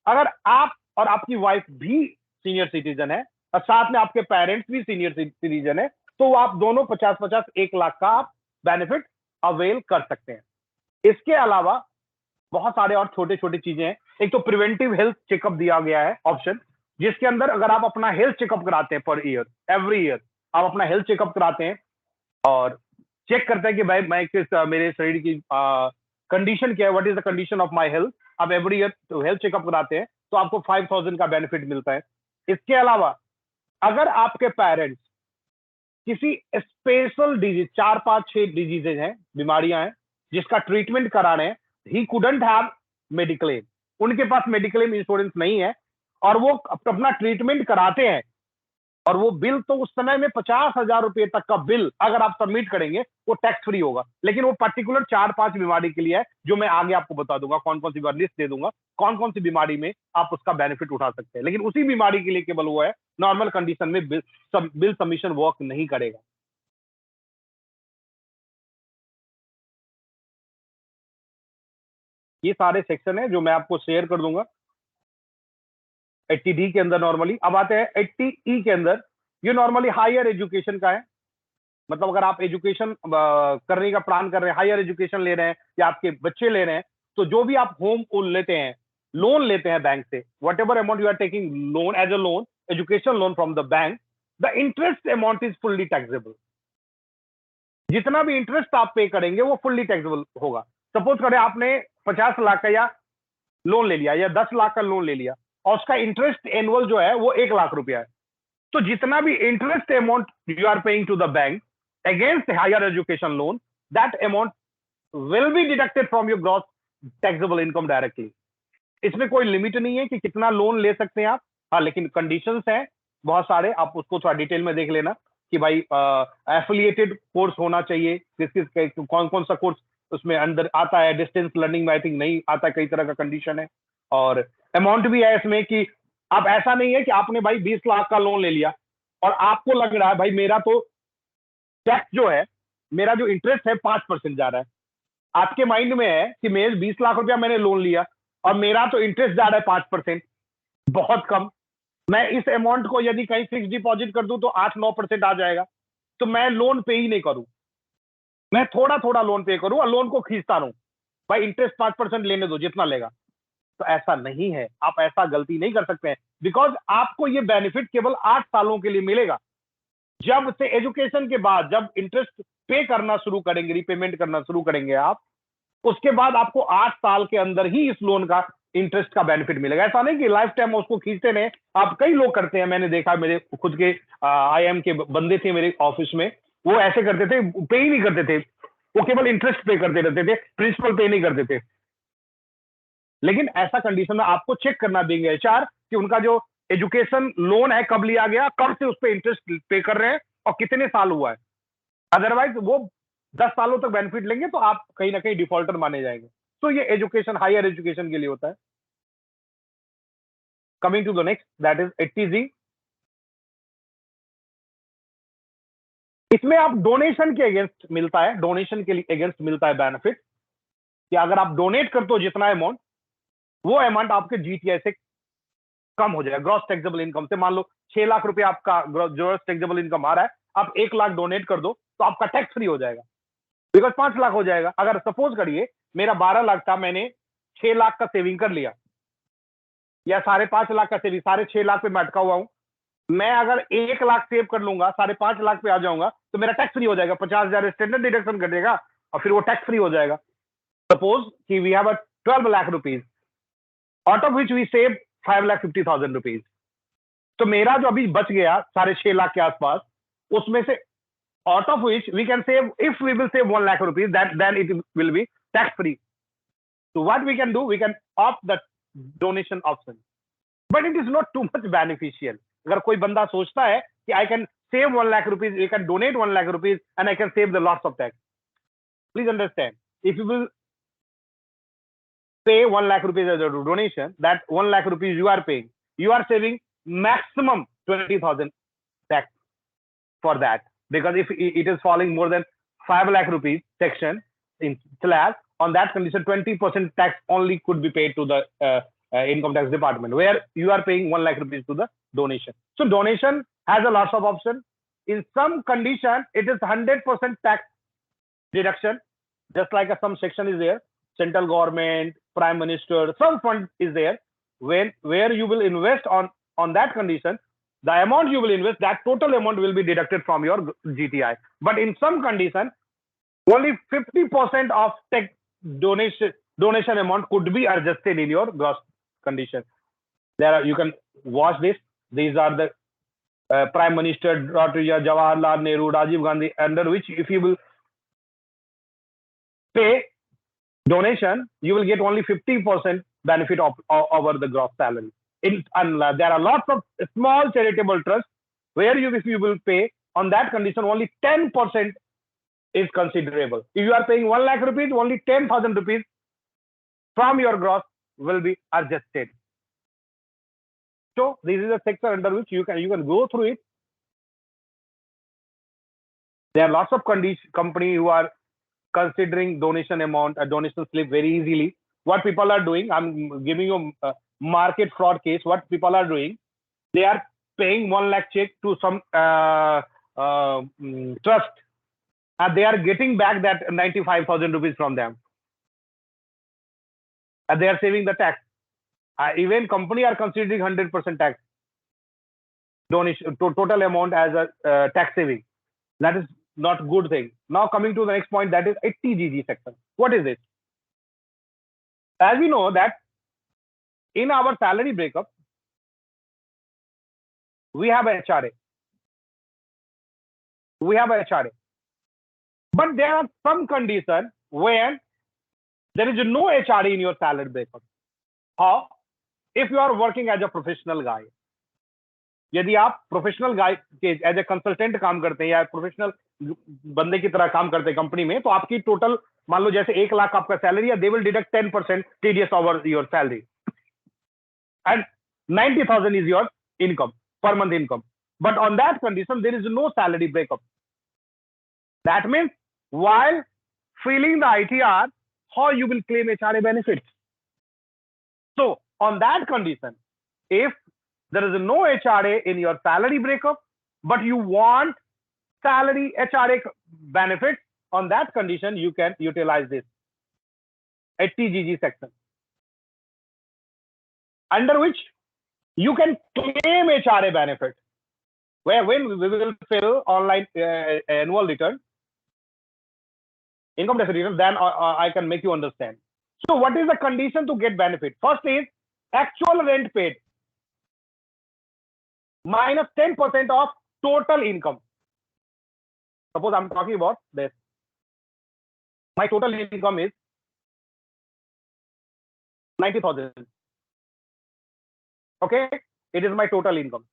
अगर आप और आपकी वाइफ भी सीनियर सिटीजन है और साथ में आपके पेरेंट्स भी सीनियर सिटीजन है, तो आप दोनों 50-50 1 लाख का आप बेनिफिट अवेल कर सकते हैं. इसके अलावा बहुत सारे और छोटे छोटे चीजें हैं. एक तो प्रिवेंटिव हेल्थ चेकअप दिया गया है ऑप्शन, जिसके अंदर अगर आप अपना हेल्थ चेकअप कराते हैं पर ईयर, एवरी ईयर आप अपना हेल्थ चेकअप कराते हैं और चेक करते हैं कि भाई मैं मेरे शरीर की कंडीशन क्या है, what is the condition of my health. आप एवरी ईयर हेल्थ चेकअप कराते हैं तो आपको 5,000 का बेनिफिट मिलता है. इसके अलावा अगर आपके पेरेंट्स किसी स्पेशल डिजीज, 4-5-6 डिजीजेज हैं, बीमारियां हैं जिसका ट्रीटमेंट कराने हैं, ही कुडंट हैव मेडिक्लेम, उनके पास मेडिक्लेम इंश्योरेंस नहीं है और वो अपना ट्रीटमेंट कराते हैं और वो बिल तो उस समय में 50,000 रुपए तक का बिल अगर आप सबमिट करेंगे वो टैक्स फ्री होगा, लेकिन वो पर्टिकुलर 4-5 बीमारी के लिए है जो मैं आगे आपको बता दूंगा, कौन कौन सी बीमारी लिस्ट दे दूंगा, कौन कौन सी बीमारी में आप उसका बेनिफिट उठा सकते हैं, लेकिन उसी बीमारी के लिए केवल वो है, नॉर्मल कंडीशन में बिल सबमिशन वर्क नहीं करेगा। ये सारे सेक्शन है जो मैं आपको शेयर कर दूंगा 80D के अंदर नॉर्मली। अब आते हैं 80E के अंदर, ये नॉर्मली हायर एजुकेशन का है, मतलब अगर आप एजुकेशन करने का प्लान कर रहे हैं, हायर एजुकेशन ले रहे हैं या आपके बच्चे ले रहे हैं, तो जो भी आप होम लेते हैं, लोन लेते हैं बैंक से, whatever amount you are taking loan as a loan, education loan from the bank, the interest amount is fully taxable. जितना भी इंटरेस्ट आप पे करेंगे वो फुल्ली टैक्सेबल होगा। सपोज करें आपने 50 लाख का या लोन ले लिया या 10 लाख का लोन ले लिया और उसका इंटरेस्ट एनुअल जो है वो 1 लाख रुपया है, तो जितना भी interest amount you are paying to the bank against higher education loan, that amount will be deducted from your gross taxable income directly. इसमें कोई लिमिट नहीं है कि कितना लोन ले सकते हैं आप, हाँ, लेकिन कंडीशंस हैं बहुत सारे, आप उसको थोड़ा डिटेल में देख लेना कि भाई एफिलिएटेड कोर्स होना चाहिए, कौन कौन सा कोर्स उसमें अंदर आता है, डिस्टेंस लर्निंग में आई थिंक नहीं आता, कई तरह का कंडीशन है, और अमाउंट भी है इसमें कि आप ऐसा नहीं है कि आपने भाई 20 लाख का लोन ले लिया और आपको लग रहा है भाई मेरा तो टैक्स जो है, मेरा जो इंटरेस्ट है 5% जा रहा है, आपके माइंड में है कि मेरे 20 लाख रुपया मैंने लोन लिया और मेरा तो इंटरेस्ट जा रहा है 5%, बहुत कम, मैं इस अमाउंट को यदि कहीं फिक्स डिपॉजिट कर दूं तो 8-9% आ जाएगा, तो मैं लोन पे ही नहीं करूं, मैं थोड़ा थोड़ा लोन पे करूं और लोन को खींचता रहूं, भाई इंटरेस्ट 5% लेने दो जितना लेगा। तो ऐसा नहीं है, आप ऐसा गलती नहीं कर सकते हैं, बिकॉज आपको ये बेनिफिट केवल 8 सालों के लिए मिलेगा। जब से एजुकेशन के बाद जब इंटरेस्ट पे करना शुरू करेंगे, रिपेमेंट करना शुरू करेंगे आप, उसके बाद आपको 8 साल के अंदर ही इस लोन का इंटरेस्ट का बेनिफिट मिलेगा। ऐसा नहीं कि लाइफ टाइम उसको खींचते रहे, आप कई लोग करते हैं, मैंने देखा, मेरे खुद के IIM के बंदे थे मेरे ऑफिस में, वो ऐसे करते थे, पे ही नहीं करते थे, वो केवल इंटरेस्ट पे करते रहते थे, प्रिंसिपल पे नहीं करते थे। लेकिन ऐसा कंडीशन में आपको चेक करना देंगे HR कि उनका जो एजुकेशन लोन है कब लिया गया, कब से उस पर इंटरेस्ट पे कर रहे हैं और कितने साल हुआ है, अदरवाइज वो 10 सालों तक बेनिफिट लेंगे तो आप कहीं ना कहीं डिफॉल्टर माने जाएंगे। तो ये एजुकेशन, हायर एजुकेशन के लिए होता है। Coming to the next, that is 80Z। इसमें आप डोनेशन के अगेंस्ट मिलता है, डोनेशन के अगेंस्ट मिलता है बेनिफिट, कि अगर आप डोनेट करते हो जितना अमाउंट, वो अमाउंट आपके GTI से कम हो जाएगा, ग्रॉस टैक्सेबल इनकम से। मान लो 6 लाख रुपए आपका ग्रॉस टैक्सेबल इनकम आ रहा है, आप 1 लाख डोनेट कर दो तो आपका टैक्स फ्री हो जाएगा, बिकॉज 5 लाख हो जाएगा। अगर सपोज करिए मेरा 12 लाख था, मैंने 6 लाख का सेविंग कर लिया या 5.5 लाख का सेविंग, 6.5 लाख पे मैं अटका हुआ हूं, मैं अगर 1 लाख सेव कर लूंगा, 5.5 लाख पे आ जाऊंगा तो मेरा टैक्स फ्री हो जाएगा, 50,000 स्टैंडर्ड डिडक्शन कटेगा और फिर वो टैक्स फ्री हो जाएगा। सपोज कि we have 12 lakh rupees, out of which we save 5,50,000 rupees, तो मेरा जो अभी बच गया 6.5 लाख के आसपास, उसमें से out of which we can save, if we will save 1 lakh rupees, that then it will be tax free. So what we can do, we can opt the donation option, but it is not too much beneficial. अगर कोई बंदा सोचता है कि I can save 1 lakh rupees, I can donate 1 lakh rupees and I can save the lots of tax, please understand, if you will pay 1 lakh rupees as a donation, that 1 lakh rupees you are paying, you are saving maximum 20,000 tax for that, because if it is falling more than 5 lakh rupees section in slab, on that condition 20% tax only could be paid to the income tax department, where you are paying 1 lakh rupees to the donation. So donation has a lots of option. In some condition it is 100% tax deduction, just like some section is there, central government, prime minister, some fund is there, where you will invest on that condition, the amount you will invest, that total amount will be deducted from your GTI. But in some condition, only 50% of tax donation amount could be adjusted in your gross condition. You can watch this. These are the Prime Minister Dr. Jawaharlal Nehru, Rajiv Gandhi, under which if you will pay donation, you will get only 50% benefit over the gross salary. There are lots of small charitable trusts where if you will pay on that condition, only 10% is considerable. If you are paying 1 lakh rupees, only 10,000 rupees from your gross will be adjusted. So this is a sector under which you can go through it. There are lots of company who are considering donation amount, a donation slip very easily. What people are doing, I'm giving you a market fraud case. What people are doing, they are paying 1 lakh check to some trust, and they are getting back that 95,000 rupees from them, and they are saving the tax. Even company are considering 100% tax donation to total amount as a tax saving. That is not good thing. Now coming to the next point, that is 80GG section. What is this? As we know that in our salary breakup, we have a HRA. We have a HRA. But there are some conditions where there is no HRA in your salary breakup. How? If you are working as a professional guy, यदि आप professional गाय के as a consultant काम करते हैं या professional बंदे की तरह काम करते हैं कंपनी में, तो आपकी टोटल मान लो जैसे 1 लाख आपका सैलरी है, they will deduct 10% TDS over your salary and 90,000 is your income per month income. But on that condition, there is no salary breakup. That means while filling the ITR, how you will claim HRA benefits. So on that condition, if there is no HRA in your salary breakup, but you want salary HRA benefits, on that condition, you can utilize this 80GG section, under which you can claim HRA benefit. When we will fill online annual return, income tax return, then I can make you understand. So what is the condition to get benefit? First is actual rent paid minus 10% of total income. Suppose I'm talking about this. My total income is 90,000. Okay, it is my total income.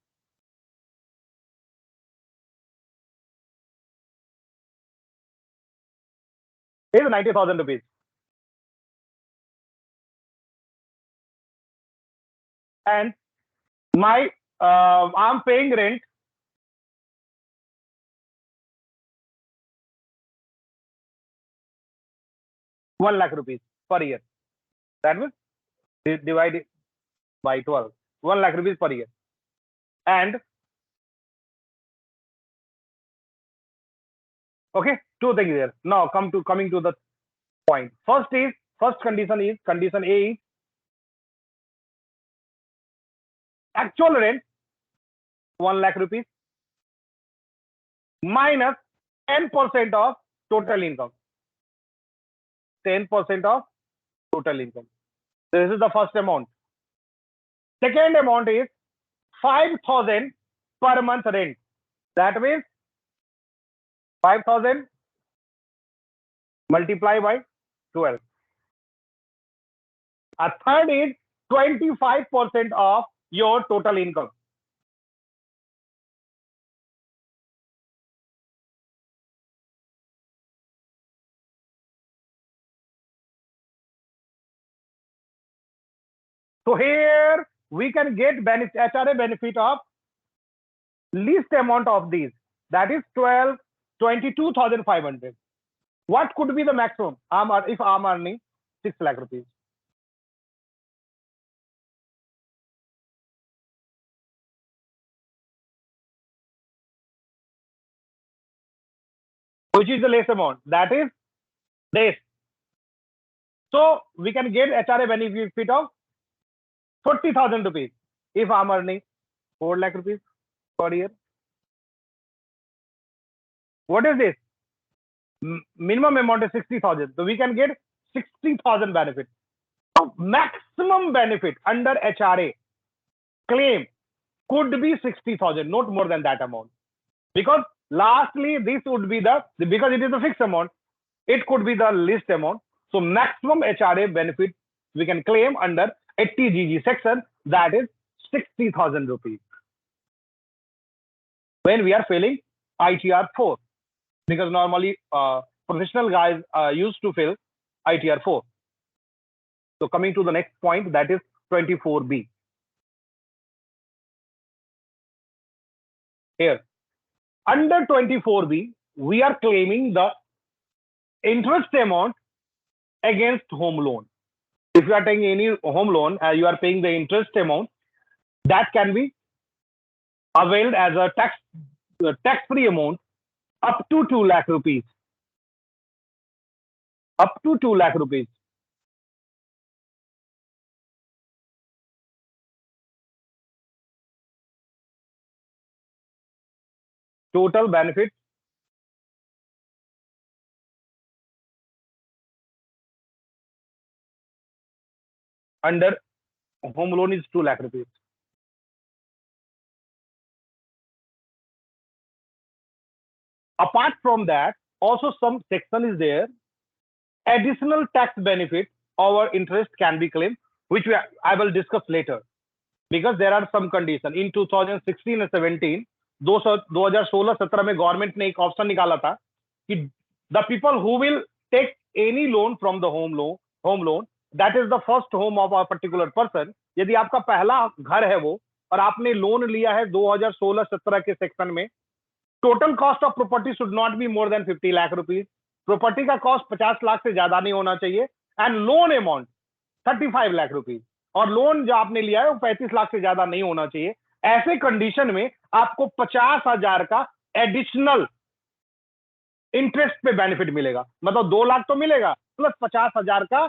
It is 90,000 rupees. And my I'm paying rent ₹1 lakh per year. That means divided by 12, 1 lakh rupees per year. And okay, two things here. Now coming to the point. First condition is condition A is actual rent 1 lakh rupees minus 10% of total income. 10% of total income. This is the first amount. Second amount is 5,000 per month rent. That means 5,000 multiplied by 12. A third is 25% of your total income. So here we can get HRA benefit of least amount of these. That is 22,500. What could be the maximum? If I'm earning 6 lakh rupees. Which is the less amount? That is this. So we can get HRA benefit of 40,000 rupees if I'm earning 4 lakh rupees per year. What is this? Minimum amount is 60,000. So we can get 60,000 benefit. So maximum benefit under HRA claim could be 60,000, not more than that amount. Because lastly, this would be because it is a fixed amount, it could be the least amount. So maximum HRA benefit we can claim under 80GG section, that is 60,000 rupees. When we are filling ITR 4, because normally professional guys used to fill ITR 4. So coming to the next point, that is 24B. Here, under 24B, we are claiming the interest amount against home loan. If you are taking any home loan, you are paying the interest amount, that can be availed as a tax-free amount up to 2 lakh rupees. Up to 2 lakh rupees. Total benefit under home loan is 2 lakh rupees. Apart from that, also some section is there. Additional tax benefit over interest can be claimed, which I will discuss later. Because there are some conditions. In 2016 and 17, 2016-17 में government ने एक option निकाला था कि the people who will take any loan from the home loan, that is the first home of a particular person. यदि आपका पहला घर है वो और आपने लोन लिया है 2016-17 के सेक्शन में, total cost of property should not be more than 50 lakh rupees. Property का कॉस्ट 50 लाख से ज्यादा नहीं होना चाहिए. And loan amount 35 lakh rupees, और लोन जो आपने लिया है वो 35 लाख से ज्यादा नहीं होना चाहिए. ऐसे कंडीशन में आपको 50,000 का एडिशनल इंटरेस्ट पे बेनिफिट मिलेगा. मतलब 2 लाख तो मिलेगा प्लस 50,000 का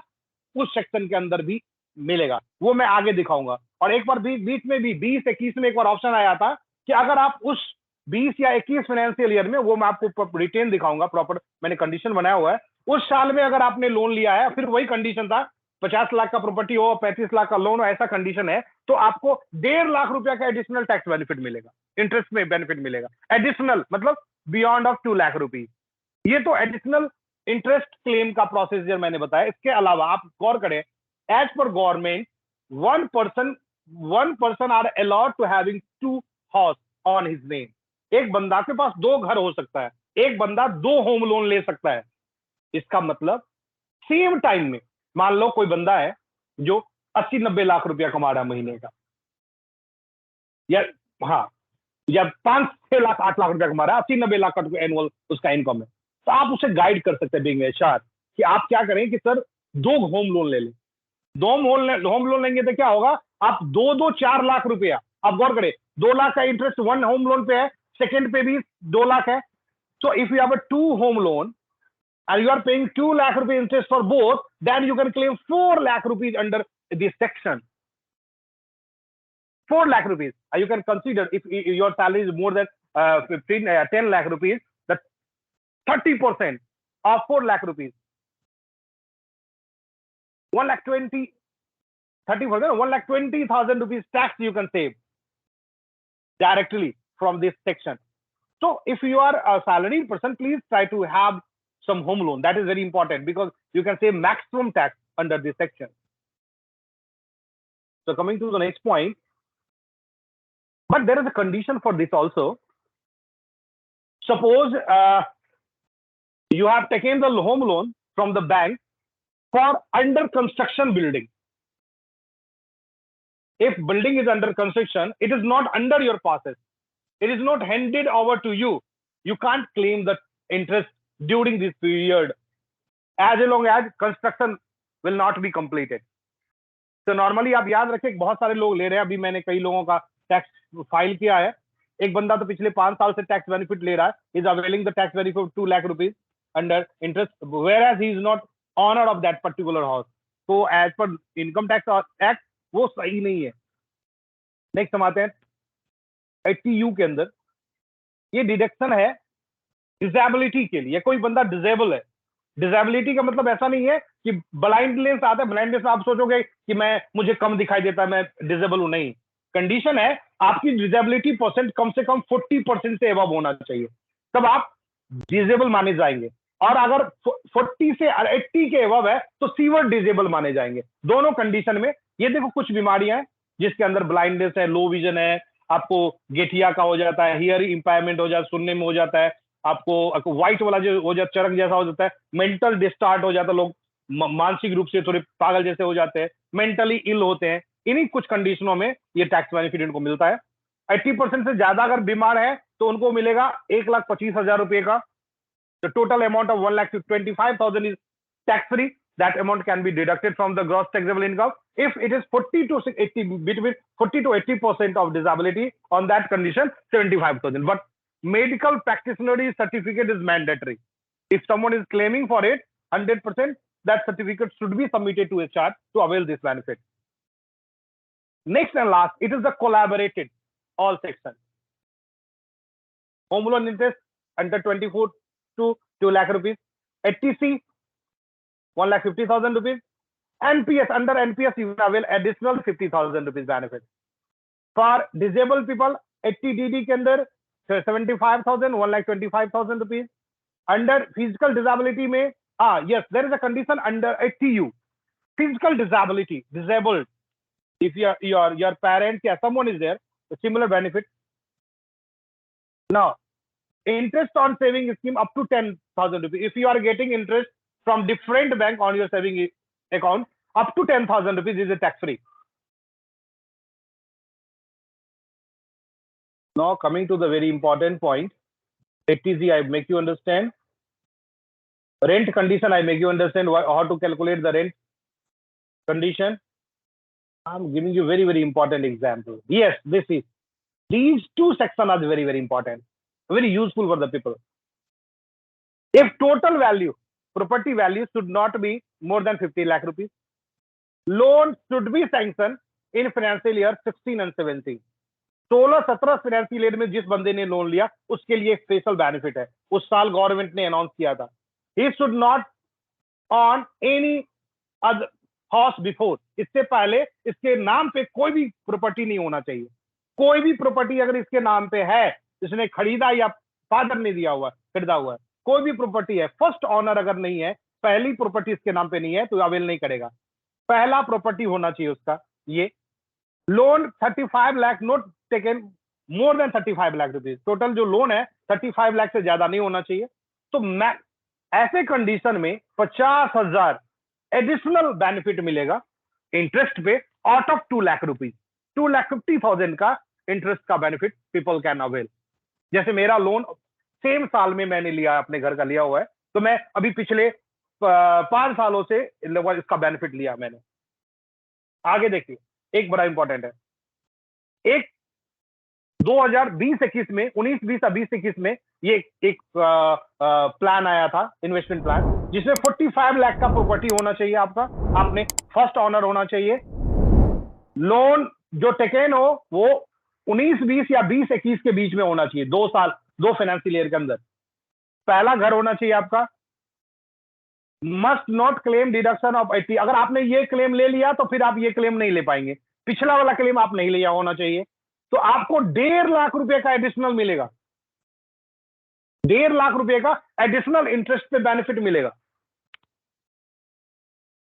उस सेक्शन के अंदर भी मिलेगा. वो मैं आगे दिखाऊंगा. और एक बार बीच में भी 20-21 में एक बार ऑप्शन आया था कि अगर आप उस 20 या 21 फाइनेंशियल ईयर में, वो मैं आपको रिटेन दिखाऊंगा, प्रॉपर मैंने कंडीशन बनाया हुआ है, उस साल में अगर आपने लोन लिया है, फिर वही कंडीशन था 50 लाख का प्रॉपर्टी हो, 35 लाख का लोन हो, ऐसा कंडीशन है, तो आपको 1.5 लाख रुपया का एडिशनल टैक्स बेनिफिट मिलेगा, इंटरेस्ट में बेनिफिट मिलेगा. एडिशनल मतलब बियॉन्ड ऑफ 2 लाख रुपीज. ये तो एडिशनल इंटरेस्ट क्लेम का प्रोसीजर मैंने बताया. इसके अलावा आप गौर करें, as per government one person are allowed to having 2 house on his name. एक बंदा के पास 2 घर हो सकता है, एक बंदा 2 होम लोन ले सकता है. इसका मतलब सेम टाइम में मान लो कोई बंदा है जो 80-90 लाख रुपया कमा रहा है महीने का, या 5-6 लाख 8 लाख रुपया कमा रहा है, 80-90 लाख का एनुअल उसका इनकम है, तो आप उसे गाइड कर सकते हैं बीइंग एचआर कि आप क्या करें कि सर 2 होम लोन ले लें. 2 होम लोन लेंगे तो क्या होगा, आप 4 लाख रुपया, आप गौर करें 2 लाख का इंटरेस्ट 1 होम लोन पे है, सेकंड पे भी 2 लाख है. So if you have a 2 home loan and you are paying 2 lakh rupees interest for both, then you can claim 4 lakh rupees under this section. 4 lakh rupees. You can consider if your salary is more than 10 lakh rupees, that 30% of 4 lakh rupees. 1,20,000 rupees tax you can save directly from this section. So if you are a salaried person, please try to have some home loan. That is very important because you can save maximum tax under this section. So coming to the next point, but there is a condition for this also. Suppose you have taken the home loan from the bank for under construction building. If building is under construction, it is not under your process. It is not handed over to you. You can't claim the interest during this period as long as construction will not be completed. So normally आप याद रखें, बहुत सारे लोग ले रहे हैं. अभी मैंने कई लोगों का टैक्स फाइल किया है. एक बंदा तो पिछले 5 साल से टैक्स बेनिफिट ले रहा है, is availing the tax benefit of 2 lakh rupees under interest, whereas he is not owner of that particular house. So as per income tax act वो सही नहीं है. नेक्स्ट हम आते हैं 80U के अंदर. ये डिडक्शन है डिसेबिलिटी के लिए. कोई बंदा डिसेबल है, डिसेबिलिटी का मतलब ऐसा नहीं है कि ब्लाइंडनेस आता है, ब्लाइंडनेस में आप सोचोगे कि मुझे कम दिखाई देता है, मैं डिसेबल हूं. नहीं, कंडीशन है आपकी डिसेबिलिटी परसेंट कम से कम 40% से एबव होना चाहिए, तब आप डिसेबल माने जाएंगे। और अगर 40 से 80 के एबव है तो सीवर डिसेबल माने जाएंगे। दोनों कंडीशन में ये देखो कुछ बीमारियां हैं जिसके अंदर ब्लाइंडनेस है, लो विजन है, आपको गेठिया का हो जाता है, हियर इंपायरमेंट हो जाता है, सुनने में हो जाता है, आपको व्हाइट वाला जो हो जाता है, चरक जैसा हो जाता है, मेंटल डिस्टार्ट हो जाता है, लोग मानसिक रूप से थोड़े पागल जैसे हो जाते हैं, मेंटली इल होते हैं। इन्हीं कुछ कंडीशनों में ये टैक्स बेनिफिट इनको मिलता है। 80% से ज्यादा अगर बीमार है तो उनको मिलेगा 1,25,000 रुपए का। The total amount of 1,25,000 is tax free. That amount can be deducted from the gross taxable income. If it is 40 to 80, between 40 to 80% of disability, on that condition, 75,000. But medical practitioner certificate is mandatory. If someone is claiming for it, 100%, that certificate should be submitted to HR to avail this benefit. Next and last, it is the collaborated all section. Home loan interest under 24 to 2 lakh rupees, ATC 1,50,000 rupees, NPS under NPS you will avail additional 50,000 rupees benefit. For disabled people 80DD के अंदर 75,000 1,25,000 rupees. Under physical disability में yes, there is a condition under 80U physical disability, disabled, if your parents or someone is there, a similar benefit. Now interest on saving scheme up to 10,000 rupees. If you are getting interest from different bank on your saving account, up to 10,000 rupees is a tax free. Now coming to the very important point, ATC I make you understand. Rent condition I make you understand how to calculate the rent condition. I'm giving you very, very important example. Yes, these two sections are very, very important, very useful for the people. If total value, property value should not be more than 50 lakh rupees, loan should be sanctioned in financial year 16 and 17. 16-17 financial year में जिस बंदे ने loan लिया उसके लिए special benefit है, उस साल गवर्नमेंट ने अनाउंस किया था। He should not on any other house before, इससे पहले इसके नाम पे कोई भी प्रॉपर्टी नहीं होना चाहिए। कोई भी प्रॉपर्टी अगर इसके नाम पे है, इसने खरीदा या फादर ने दिया हुआ खरीदा हुआ है, कोई भी प्रॉपर्टी है, फर्स्ट ऑनर अगर नहीं है, पहली प्रॉपर्टी इसके नाम पे नहीं है तो अवेल नहीं करेगा। पहला प्रॉपर्टी होना चाहिए उसका। ये loan 35 lakh not taken more than 35 lakh rupees, total जो लोन है 35 लाख से ज्यादा नहीं होना चाहिए। तो ऐसे कंडीशन में 50,000 एडिशनल बेनिफिट मिलेगा इंटरेस्ट पे आउट ऑफ 2 लाख रुपीज। 2,50,000 का इंटरेस्ट का बेनिफिट पीपल कैन अवेल। जैसे मेरा लोन सेम साल में मैंने लिया, अपने घर का लिया हुआ है, तो मैं अभी पिछले 5 सालों से इसका बेनिफिट लिया मैंने। आगे देखिए, एक बड़ा इंपॉर्टेंट है, एक 2020-21 में 19-20-20-21 में ये एक प्लान आया था, इन्वेस्टमेंट प्लान, जिसमें 45 लाख का प्रॉपर्टी होना चाहिए आपका, आपने फर्स्ट ऑनर होना चाहिए, लोन जो टेकन हो वो 19-20 या 20-21 के बीच में होना चाहिए, 2 साल 2 फाइनेंशियल ईयर के अंदर। पहला घर होना चाहिए आपका, must not claim deduction of 80। अगर आपने ये क्लेम ले लिया तो फिर आप ये क्लेम नहीं ले पाएंगे, पिछला वाला क्लेम आप नहीं लिया होना चाहिए। तो आपको 1.5 लाख रुपए का एडिशनल मिलेगा, 1.5 लाख रुपए का एडिशनल इंटरेस्ट पे बेनिफिट मिलेगा।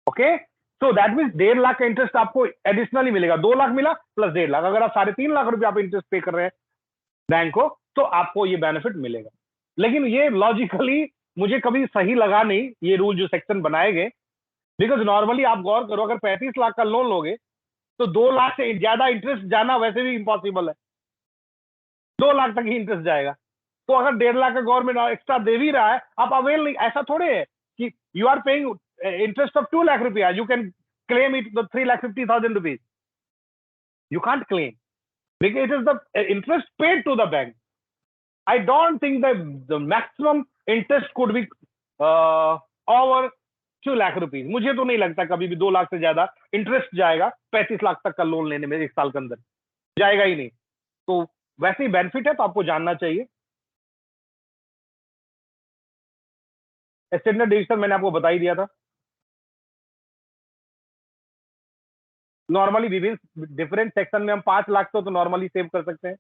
Okay, so that means 1.5 lakh का इंटरेस्ट आपको एडिशनली मिलेगा। 2 लाख मिला प्लस 1.5 लाख, अगर आप 3.5 लाख रुपए आप इंटरेस्ट पे कर रहे हैं बैंक को तो आपको ये बेनिफिट मिलेगा। लेकिन ये लॉजिकली मुझे कभी सही लगा नहीं ये रूल जो सेक्शन बनाए गए, बिकॉज नॉर्मली आप गौर करो, अगर 35 लाख का लोन लोगे तो 2 लाख से ज्यादा इंटरेस्ट जाना वैसे भी इम्पॉसिबल है, 2 लाख तक ही इंटरेस्ट जाएगा। तो अगर 1.5 लाख का गवर्नमेंट एक्स्ट्रा दे भी रहा है, आप अवेल नहीं, ऐसा थोड़े है कि you are paying interest of 2 lakh रुपया, you can claim it 3,50,000 rupees, you can't claim because it is the interest paid to the bank. I don't think that the maximum interest could be over 2 lakh rupees. मुझे तो नहीं लगता कभी भी 2 लाख से ज्यादा interest जाएगा 35 लाख तक का लोन लेने में, एक साल के अंदर जाएगा ही नहीं। तो वैसे ही बेनिफिट है, तो आपको जानना चाहिए। स्टैंडर्ड डिविजन मैंने आपको बता ही दिया था। नॉर्मली विभिन्न डिफरेंट सेक्शन में हम 5 लाख तो नॉर्मली सेव कर सकते हैं।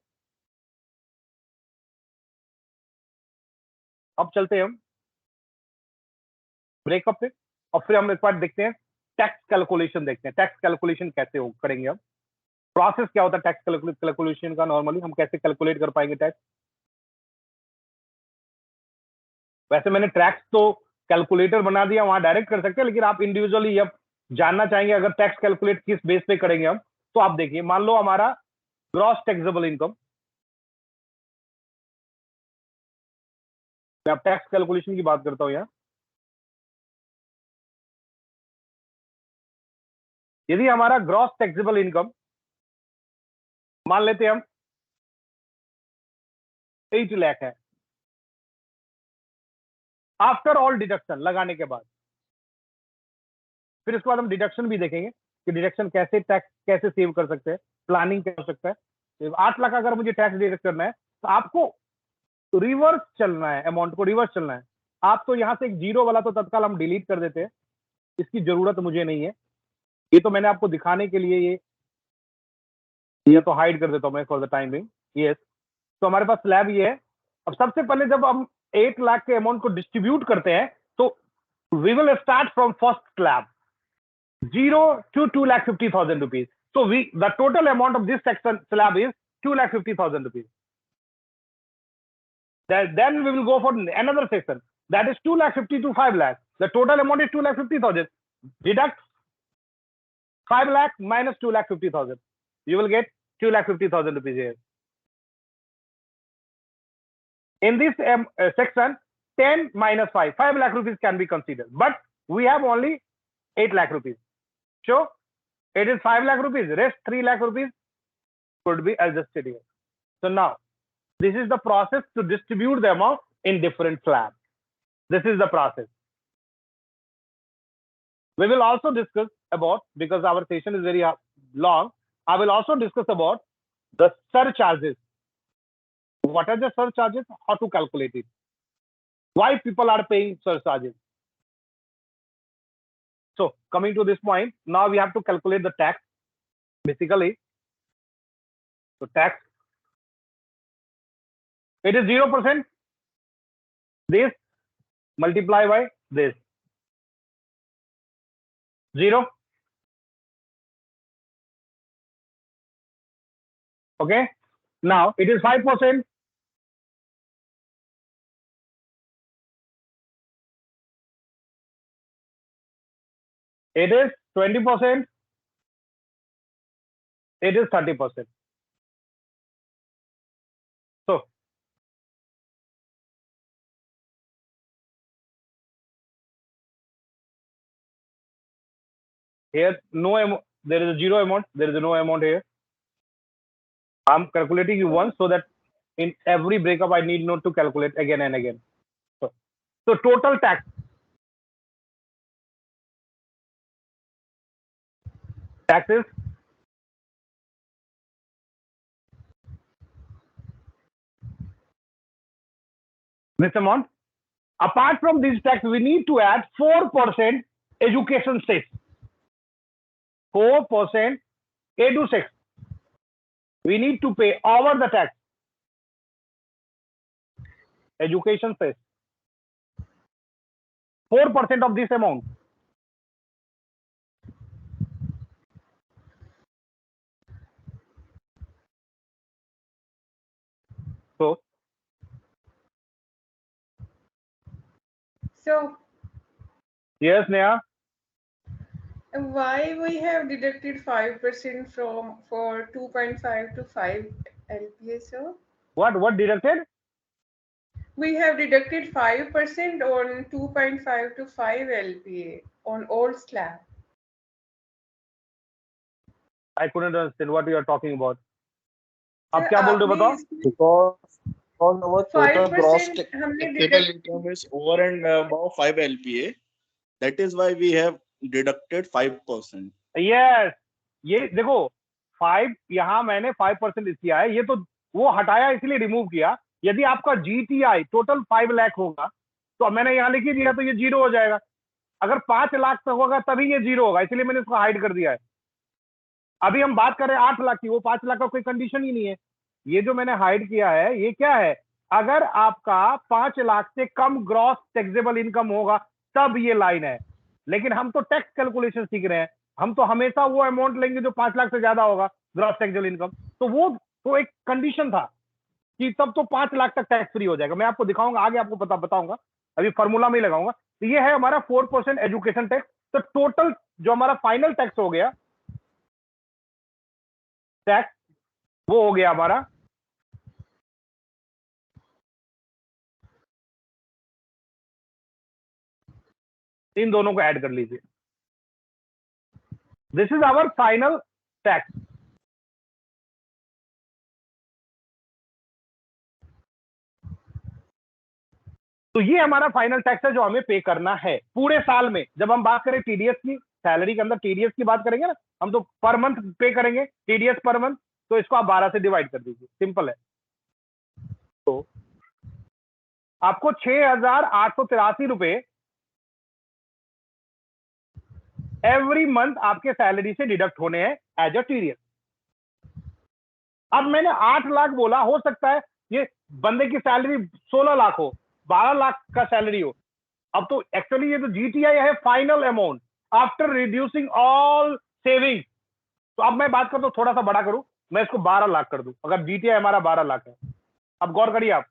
अब चलते हैं हम ब्रेकअप पे और फिर हम इस बार देखते हैं टैक्स कैलकुलेशन, देखते हैं टैक्स कैलकुलेशन कैसे करेंगे हम, प्रोसेस क्या होता है टैक्स कैलकुलेशन का, नॉर्मली हम कैसे कैलकुलेट कर पाएंगे टैक्स। वैसे मैंने टैक्स तो कैलकुलेटर बना दिया, वहां डायरेक्ट कर सकते हैं, लेकिन आप इंडिविजुअली अब जानना चाहेंगे अगर टैक्स कैलकुलेट किस बेस पे करेंगे हम, तो आप देखिए मान लो हमारा ग्रॉस टैक्सेबल इनकम, मैं अब टैक्स कैलकुलेशन की बात करता हूं यहाँ। यदि हमारा ग्रॉस टैक्सेबल इनकम मान लेते हैं हम 8 लाख है, आफ्टर ऑल डिडक्शन लगाने के बाद, फिर इसके बाद हम डिडक्शन भी देखेंगे कि डिडक्शन कैसे, टैक्स कैसे सेव कर सकते हैं, प्लानिंग क्या हो सकता है। 8 लाख अगर मुझे टैक्स डिडक्ट करना है तो आपको रिवर्स चलना है, अमाउंट को रिवर्स चलना है। आप तो यहाँ से एक जीरो वाला तो तत्काल हम डिलीट कर देते हैं, इसकी जरूरत मुझे नहीं है, ये तो मैंने आपको दिखाने के लिए ये तो हाइड कर देता हूं मैं for the time being. Yes, तो हमारे पास स्लैब ये है। अब सबसे पहले जब हम 8 लाख के अमाउंट को डिस्ट्रीब्यूट करते हैं तो we will start from first slab 0 to 2,50,000 rupees. So the total amount of this section slab is 2,50,000 rupees. Then we will go for another section that is 2,50,000 to 5 lakh. The total amount is 2,50,000. Deduct 5 lakh minus 2,50,000. You will get 2,50,000 rupees here. In this section, 10 minus 5 lakh rupees can be considered, but we have only 8 lakh rupees. So it is 5 lakh rupees, rest 3 lakh rupees could be adjusted here. So now this is the process to distribute the amount in different slabs. This is the process. We will also discuss about, because our session is very long, I will also discuss about the surcharges. What are the surcharges? How to calculate it? Why people are paying surcharges? So coming to this point, now we have to calculate the tax. Basically, so tax, it is 0%. This multiply by this 0. Okay. Now it is 5%. It is 20%. It is 30%. So here there is a zero amount. There is no amount here. I'm calculating you once so that in every breakup I need not to calculate again and again. So total tax. Taxes this amount. Apart from this tax, we need to add 4% education cess. 4% edu cess. We need to pay over the tax. Education cess. 4% of this amount. So Yes, Neha. why we have deducted 5% for 2.5 to 5 LPA, sir? What deducted? We have deducted 5% on 2.5 to 5 LPA on old slab. I couldn't understand what you are talking about. Sir, आप क्या बोल रहे हो बताओ? Because our total gross 5% हमने taxable deduct income is over and above 5 LPA. That is why we have deducted 5%. Yes. ये देखो 5 यहाँ मैंने 5% किया है, ये तो वो हटाया इसलिए रिमूव किया। यदि आपका GTI टोटल 5 लाख होगा तो मैंने यहाँ लिख दिया तो ये 0 हो जाएगा। अगर 5 लाख तक होगा तभी ये 0 होगा, इसलिए मैंने इसको हाइड कर दिया है। अभी हम बात कर रहे हैं 8 लाख की, वो 5 लाख का कोई कंडीशन ही नहीं है। ये जो मैंने हाइड किया है ये क्या है, अगर आपका 5 लाख से कम ग्रॉस टैक्सेबल इनकम होगा तब ये लाइन है। लेकिन हम तो टैक्स कैलकुलेशन सीख रहे हैं, हम तो हमेशा वो अमाउंट लेंगे जो 5 लाख से ज्यादा होगा ग्रॉस टैक्सेबल इनकम। तो वो तो एक कंडीशन था कि तब तो 5 लाख तक टैक्स फ्री हो जाएगा। मैं आपको दिखाऊंगा आगे, आपको बताऊंगा, अभी फॉर्मूला में ही लगाऊंगा। तो ये है हमारा 4% एजुकेशन टैक्स। तो टोटल जो हमारा फाइनल टैक्स हो गया टैक्स, वो हो गया हमारा इन दोनों को ऐड कर लीजिए, this is our final tax. तो ये हमारा फाइनल टैक्स है जो हमें पे करना है पूरे साल में। जब हम बात करें टीडीएस की, सैलरी के अंदर टीडीएस की बात करेंगे ना, हम तो पर मंथ पे करेंगे टीडीएस पर मंथ। तो इसको आप 12 से डिवाइड कर दीजिए, सिंपल है। तो आपको 6,883 रुपए एवरी मंथ आपके सैलरी से डिडक्ट होने हैं एज अ टीडीएस। अब मैंने 8 लाख बोला, हो सकता है ये बंदे की सैलरी 16 लाख हो, 12 लाख का सैलरी हो। अब तो एक्चुअली ये तो जीटीआई है final amount after reducing all saving. तो अब मैं बात करता हूं थोड़ा सा बड़ा करूं, मैं इसको 12 लाख कर दूं अगर जीटीआई हमारा 12 लाख है। अब गौर करिए आप,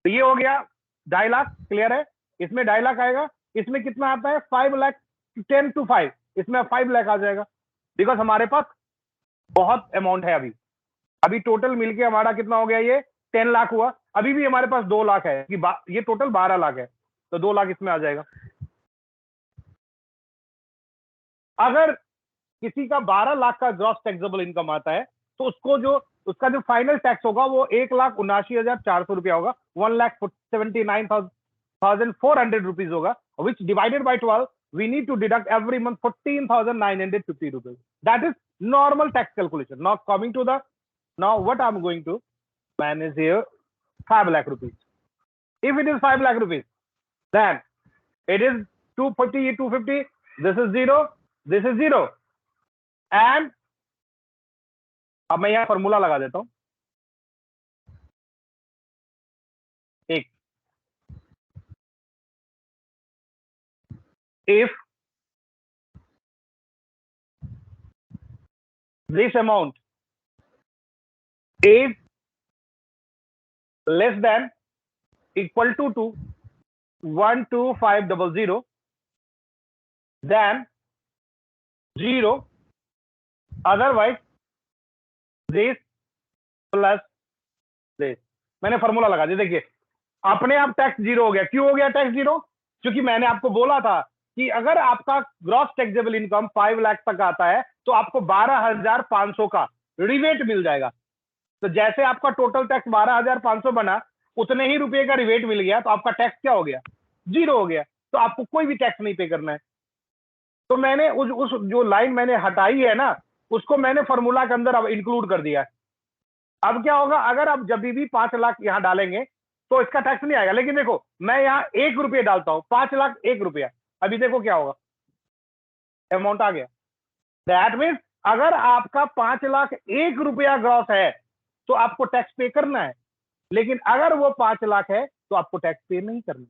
तो ये हो गया 2.5 लाख, क्लियर है। इसमें 2.5 लाख आएगा, इसमें कितना आता है 5 लाख, 10 to 5, इसमें 5 लाख आ जाएगा। बिकॉज हमारे पास बहुत अमाउंट है अभी। अभी टोटल मिलके हमारा कितना हो गया, ये 10 लाख हुआ। अभी भी हमारे पास 2 लाख है कि ये टोटल 12 लाख है, तो 2 लाख इसमें आ जाएगा। अगर किसी का 12 लाख का ग्रॉस टैक्सेबल इनकम आता है तो उसका जो फाइनल टैक्स होगा वो 1,79,400 रुपया होगा, 1,79,400 रुपीज होगा, विच divided by 12 we need to deduct every month 14,950 rupees. That is normal tax calculation. Now coming to now what I'm going to manage here, 5 lakh rupees. If it is 5 lakh rupees, then it is 250, this is 0, this is 0. And अब मैं यहां formula लगा देता हूं, एक, if this amount is less than equal to 12500, then 0, otherwise this plus this। मैंने formula लगा दिया, देखिए अपने आप टैक्स 0 हो गया। क्यों हो गया टैक्स 0? क्योंकि मैंने आपको बोला था कि अगर आपका ग्रॉस टैक्सेबल इनकम 5 लाख तक आता है तो आपको 12,500 का रिबेट मिल जाएगा। तो जैसे आपका टोटल टैक्स 12,500 बना, उतने ही रुपए का रिबेट मिल गया, तो आपका टैक्स क्या हो गया, 0 हो गया। तो आपको कोई भी टैक्स नहीं पे करना है। तो मैंने उस जो लाइन मैंने हटाई है ना, उसको मैंने फॉर्मूला के अंदर अब इंक्लूड कर दिया है। अब क्या होगा, अगर आप जब भी 5 लाख यहां डालेंगे तो इसका टैक्स नहीं आएगा। लेकिन देखो मैं यहां 1 रुपये डालता हूं, 5 लाख 1 रुपया, अभी देखो क्या होगा, अमाउंट आ गया। दैट मीन्स अगर आपका 5 लाख 1 रुपया ग्रॉस है तो आपको टैक्स पे करना है, लेकिन अगर वो 5 लाख है तो आपको टैक्स पे नहीं करना।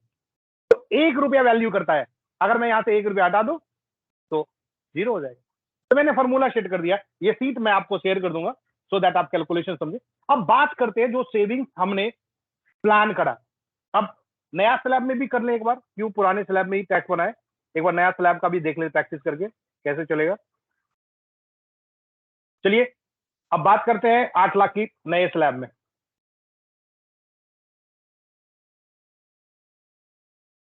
तो 1 रुपया वैल्यू करता है, अगर मैं यहां से 1 रुपया हटा दूं तो 0 हो जाएगा। तो मैंने फॉर्मूला सेट कर दिया, ये सीट मैं आपको शेयर कर दूंगा सो दैट आप कैलकुलेशन समझे। अब बात करते हैं जो सेविंग्स हमने प्लान करा। अब नया स्लैब में भी कर ले एक बार, क्यों पुराने स्लैब में ही टैक्स बनाए, एक बार नया स्लैब का भी देख ले प्रैक्टिस करके कैसे चलेगा। चलिए अब बात करते हैं 8 लाख की नए स्लैब में।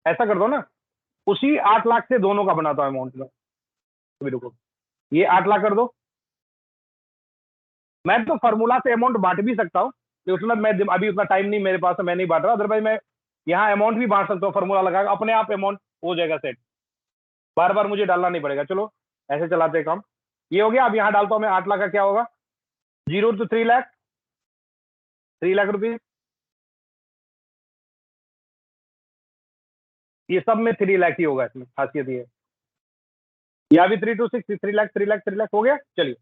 ऐसा कर दो ना, उसी 8 लाख से दोनों का बनाता हूं अमाउंट में। अभी रुको, ये 8 लाख कर दो। मैं तो फॉर्मूला से अमाउंट बांट भी सकता हूँ, उसमें मैं अभी उतना टाइम नहीं मेरे पास है, मैं नहीं बांट रहा। अदरवाइज मैं यहाँ अमाउंट भी बांट सकता हूँ, फॉर्मूला लगा अपने आप अमाउंट हो जाएगा सेट, बार बार मुझे डालना नहीं पड़ेगा। चलो ऐसे चलाते हैं काम। ये हो गया। अब यहाँ डालता हूँ मैं 8 लाख का, क्या होगा 0 to 3 लाख, 3 लाख रुपीज। ये सब में 3 लाख ही होगा, इसमें खासियत ये है। यहाँ भी 3 to 6, 3 लाख 3 लाख 3 लाख हो गया। चलिए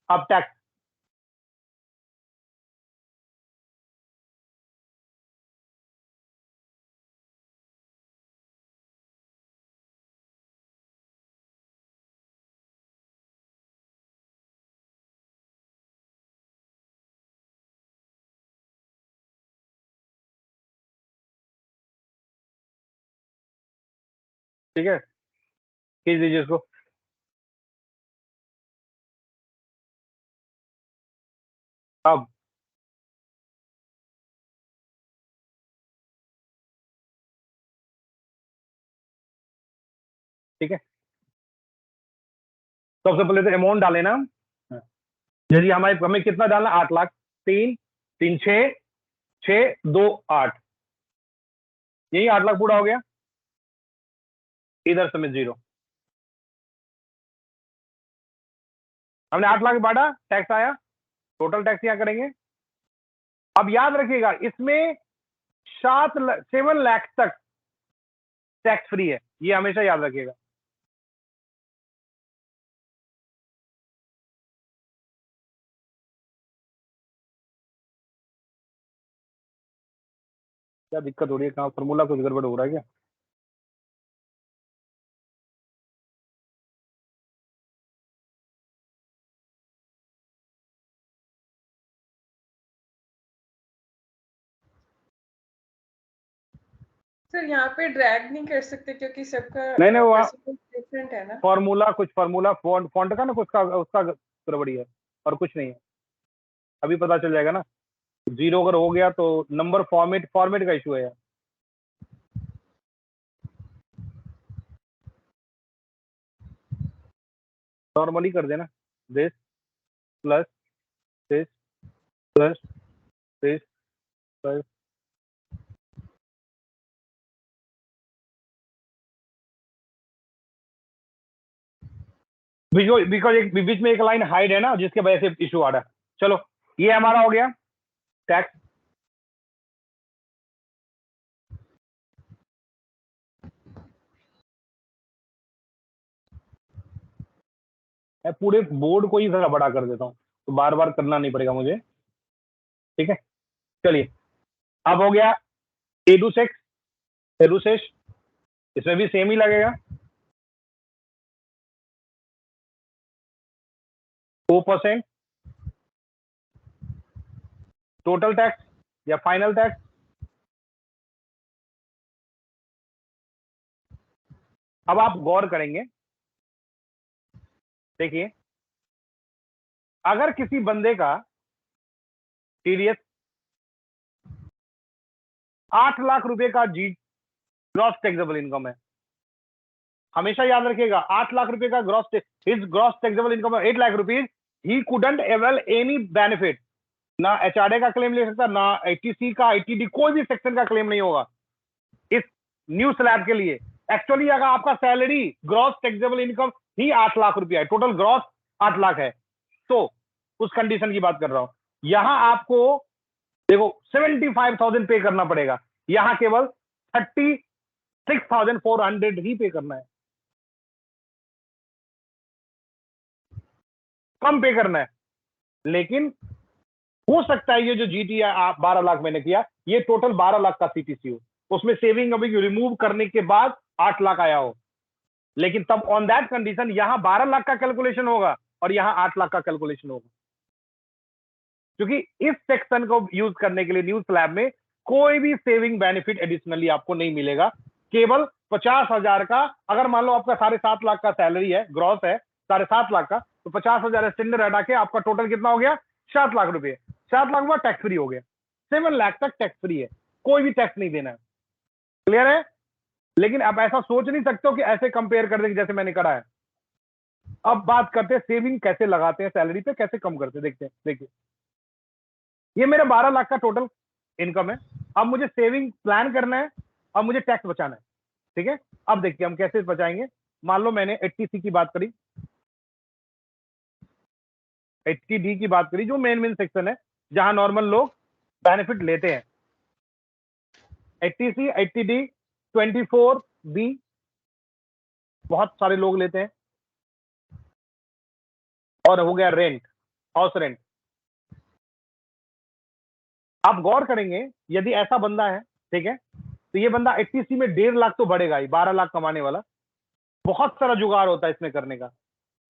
अब टैक्स, ठीक है, खींच दीजिए इसको। अब ठीक है, सबसे पहले तो अमाउंट डाले ना, यदि हमें कितना डालना, 8 लाख, 3 3 6 6 2 8, यही 8 लाख पूरा हो गया। इधर समेत 0, हमने 8 लाख बांटा, टैक्स आया, टोटल टैक्स यहां करेंगे। अब याद रखिएगा इसमें 7 लाख तक टैक्स फ्री है, ये हमेशा याद रखिएगा। क्या दिक्कत हो रही है, कहाँ फॉर्मूला कुछ गड़बड़ हो रहा है क्या? सर यहाँ पे ड्रैग नहीं कर सकते क्योंकि सबका नहीं वो डिफरेंट है ना। फॉर्मूला फॉन्ट का ना कुछ का उसका गड़बड़ी है और कुछ नहीं है, अभी पता चल जाएगा ना। 0 अगर हो गया तो नंबर फॉर्मेट का इशू है यार। नॉर्मली कर देना, this plus this plus this plus, because एक बीच में एक लाइन हाइड है ना जिसके वजह से इशू आ रहा है। चलो ये हमारा हो गया टैक्स। मैं पूरे बोर्ड को ही जरा बड़ा कर देता हूँ तो बार बार करना नहीं पड़ेगा मुझे, ठीक है। चलिए अब हो गया एडुसेश, इसमें भी सेम ही लगेगा, 4% टोटल टैक्स या फाइनल टैक्स। अब आप गौर करेंगे, देखिए अगर किसी बंदे का टीडीएस 8 लाख रुपए का ग्रॉस टैक्सेबल इनकम है, हमेशा याद रखिएगा 8 लाख रुपए का ग्रॉस टैक्सेबल इनकम है 8 lakh rupees, he couldn't avail any benefit, ना एचआरए का क्लेम ले सकता, ना आईटीसी का, आईटीडी, कोई भी सेक्शन का क्लेम नहीं होगा इस न्यू स्लैब के लिए। एक्चुअली अगर आपका सैलरी ग्रॉस टैक्सेबल इनकम ही 8 लाख रुपया है, टोटल ग्रॉस 8 लाख है, तो उस कंडीशन की बात कर रहा हूं। यहां आपको देखो 75,000 पे करना पड़ेगा, यहां केवल 36,400 ही पे करना है, कम पे करना है। लेकिन हो सकता है ये जो जीटी आप 12 लाख मैंने किया, ये टोटल 12 लाख का सीटीसी हो, उसमें सेविंग अभी रिमूव करने के बाद 8 लाख आया हो, लेकिन तब ऑन दैट कंडीशन यहां 12 लाख का कैलकुलेशन होगा और यहां 8 लाख का कैलकुलेशन होगा, क्योंकि इस सेक्शन को यूज करने के लिए न्यू स्लैब में कोई भी सेविंग बेनिफिट एडिशनली आपको नहीं मिलेगा, केवल 50,000 का। अगर मान लो आपका 7.5 लाख का सैलरी है, ग्रॉस है 7.5 लाख का, तो 50,000 स्टैंडर्ड हटा के आपका टोटल कितना हो गया, 7 लाख रुपए। 7 लाख बाद टैक्स फ्री हो गया, 7 लाख तक टैक्स फ्री है, कोई भी टैक्स नहीं देना है। क्लियर है? लेकिन आप ऐसा सोच नहीं सकते हो कि ऐसे कंपेयर कर देंगे जैसे मैंने करा है। अब बात करते हैं सेविंग कैसे लगाते हैं सैलरी पे, कैसे कम करते हैं, देखते हैं। देखिए ये मेरा 12 लाख का टोटल इनकम है, अब मुझे सेविंग प्लान करना है, अब मुझे टैक्स बचाना है, ठीक है। अब देखिए हम कैसे बचाएंगे। मान लो मैंने 80C की बात करी, 80D की बात करी, जो मेन सेक्शन है जहां नॉर्मल लोग बेनिफिट लेते हैं। 80C, 80D, 24B बहुत सारे लोग लेते हैं, और हो गया रेंट, हाउस रेंट। आप गौर करेंगे यदि ऐसा बंदा है, ठीक है, तो ये बंदा 80C में 1.5 लाख तो बढ़ेगा ही, 12 लाख कमाने वाला। बहुत सारा जुगाड़ होता है इसमें करने का।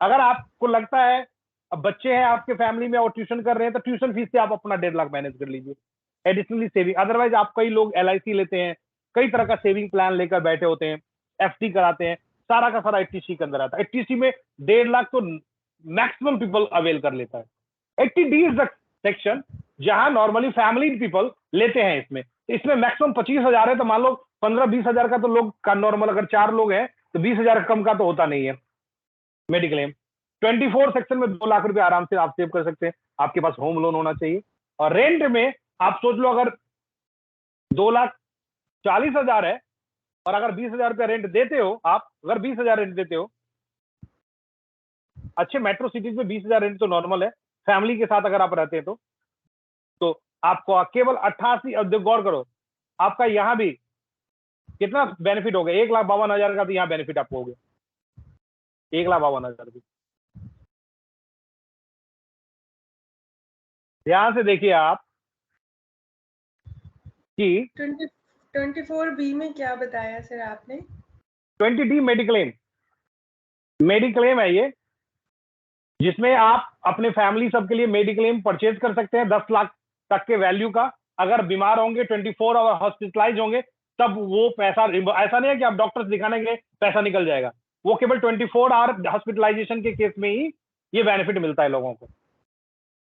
अगर आपको लगता है अब बच्चे हैं आपके फैमिली में और ट्यूशन कर रहे हैं, तो ट्यूशन फीस से आप अपना 1.5 लाख मैनेज कर लीजिए, एडिशनली सेविंग। अदरवाइज आप, कई लोग LIC लेते हैं, कई तरह का सेविंग प्लान लेकर बैठे होते हैं, FD कराते हैं, सारा का सारा 80C के अंदर आता है। 80C में 1.5 लाख तो मैक्सिमम पीपल अवेल कर लेता है। 80D इज द सेक्शन जहां नॉर्मली फैमिली पीपल लेते हैं। इसमें मैक्सिमम 25,000 है, तो मान लो 15-20 हजार का तो लोग का नॉर्मल, अगर 4 लोग हैं तो 20,000 कम का तो होता नहीं है मेडिक्लेम। 24 सेक्शन में 2 लाख रुपए आराम से आप सेव कर सकते हैं। आपके पास होम लोन होना चाहिए। और रेंट में आप सोच लो, अगर 2,40,000 है और अगर 20,000 रुपया रेंट देते हो, आप अगर 20,000 रेंट देते हो, अच्छे मेट्रो सिटीज में 20,000 रेंट तो नॉर्मल है, फैमिली के साथ अगर आप रहते हैं तो आपको केवल 88, अब गौर करो, आपका यहां भी कितना बेनिफिट हो गया, 1,52,000 का तो यहाँ बेनिफिट आपको हो गया, 1,52,000 भी। ध्यान से देखिए आप कि 24B में क्या बताया सर आपने? 20D मेडिक्लेम, मेडिक्लेम है ये, जिसमें आप अपने फैमिली सबके लिए मेडिक्लेम परचेज कर सकते हैं 10 लाख तक के वैल्यू का। अगर बीमार होंगे, 24 आवर हॉस्पिटलाइज होंगे, तब वो पैसा, ऐसा नहीं है कि आप डॉक्टर से दिखाने के लिए पैसा निकल जाएगा, वो केवल 24 आवर हॉस्पिटलाइजेशन के केस में ही ये बेनिफिट मिलता है लोगों को।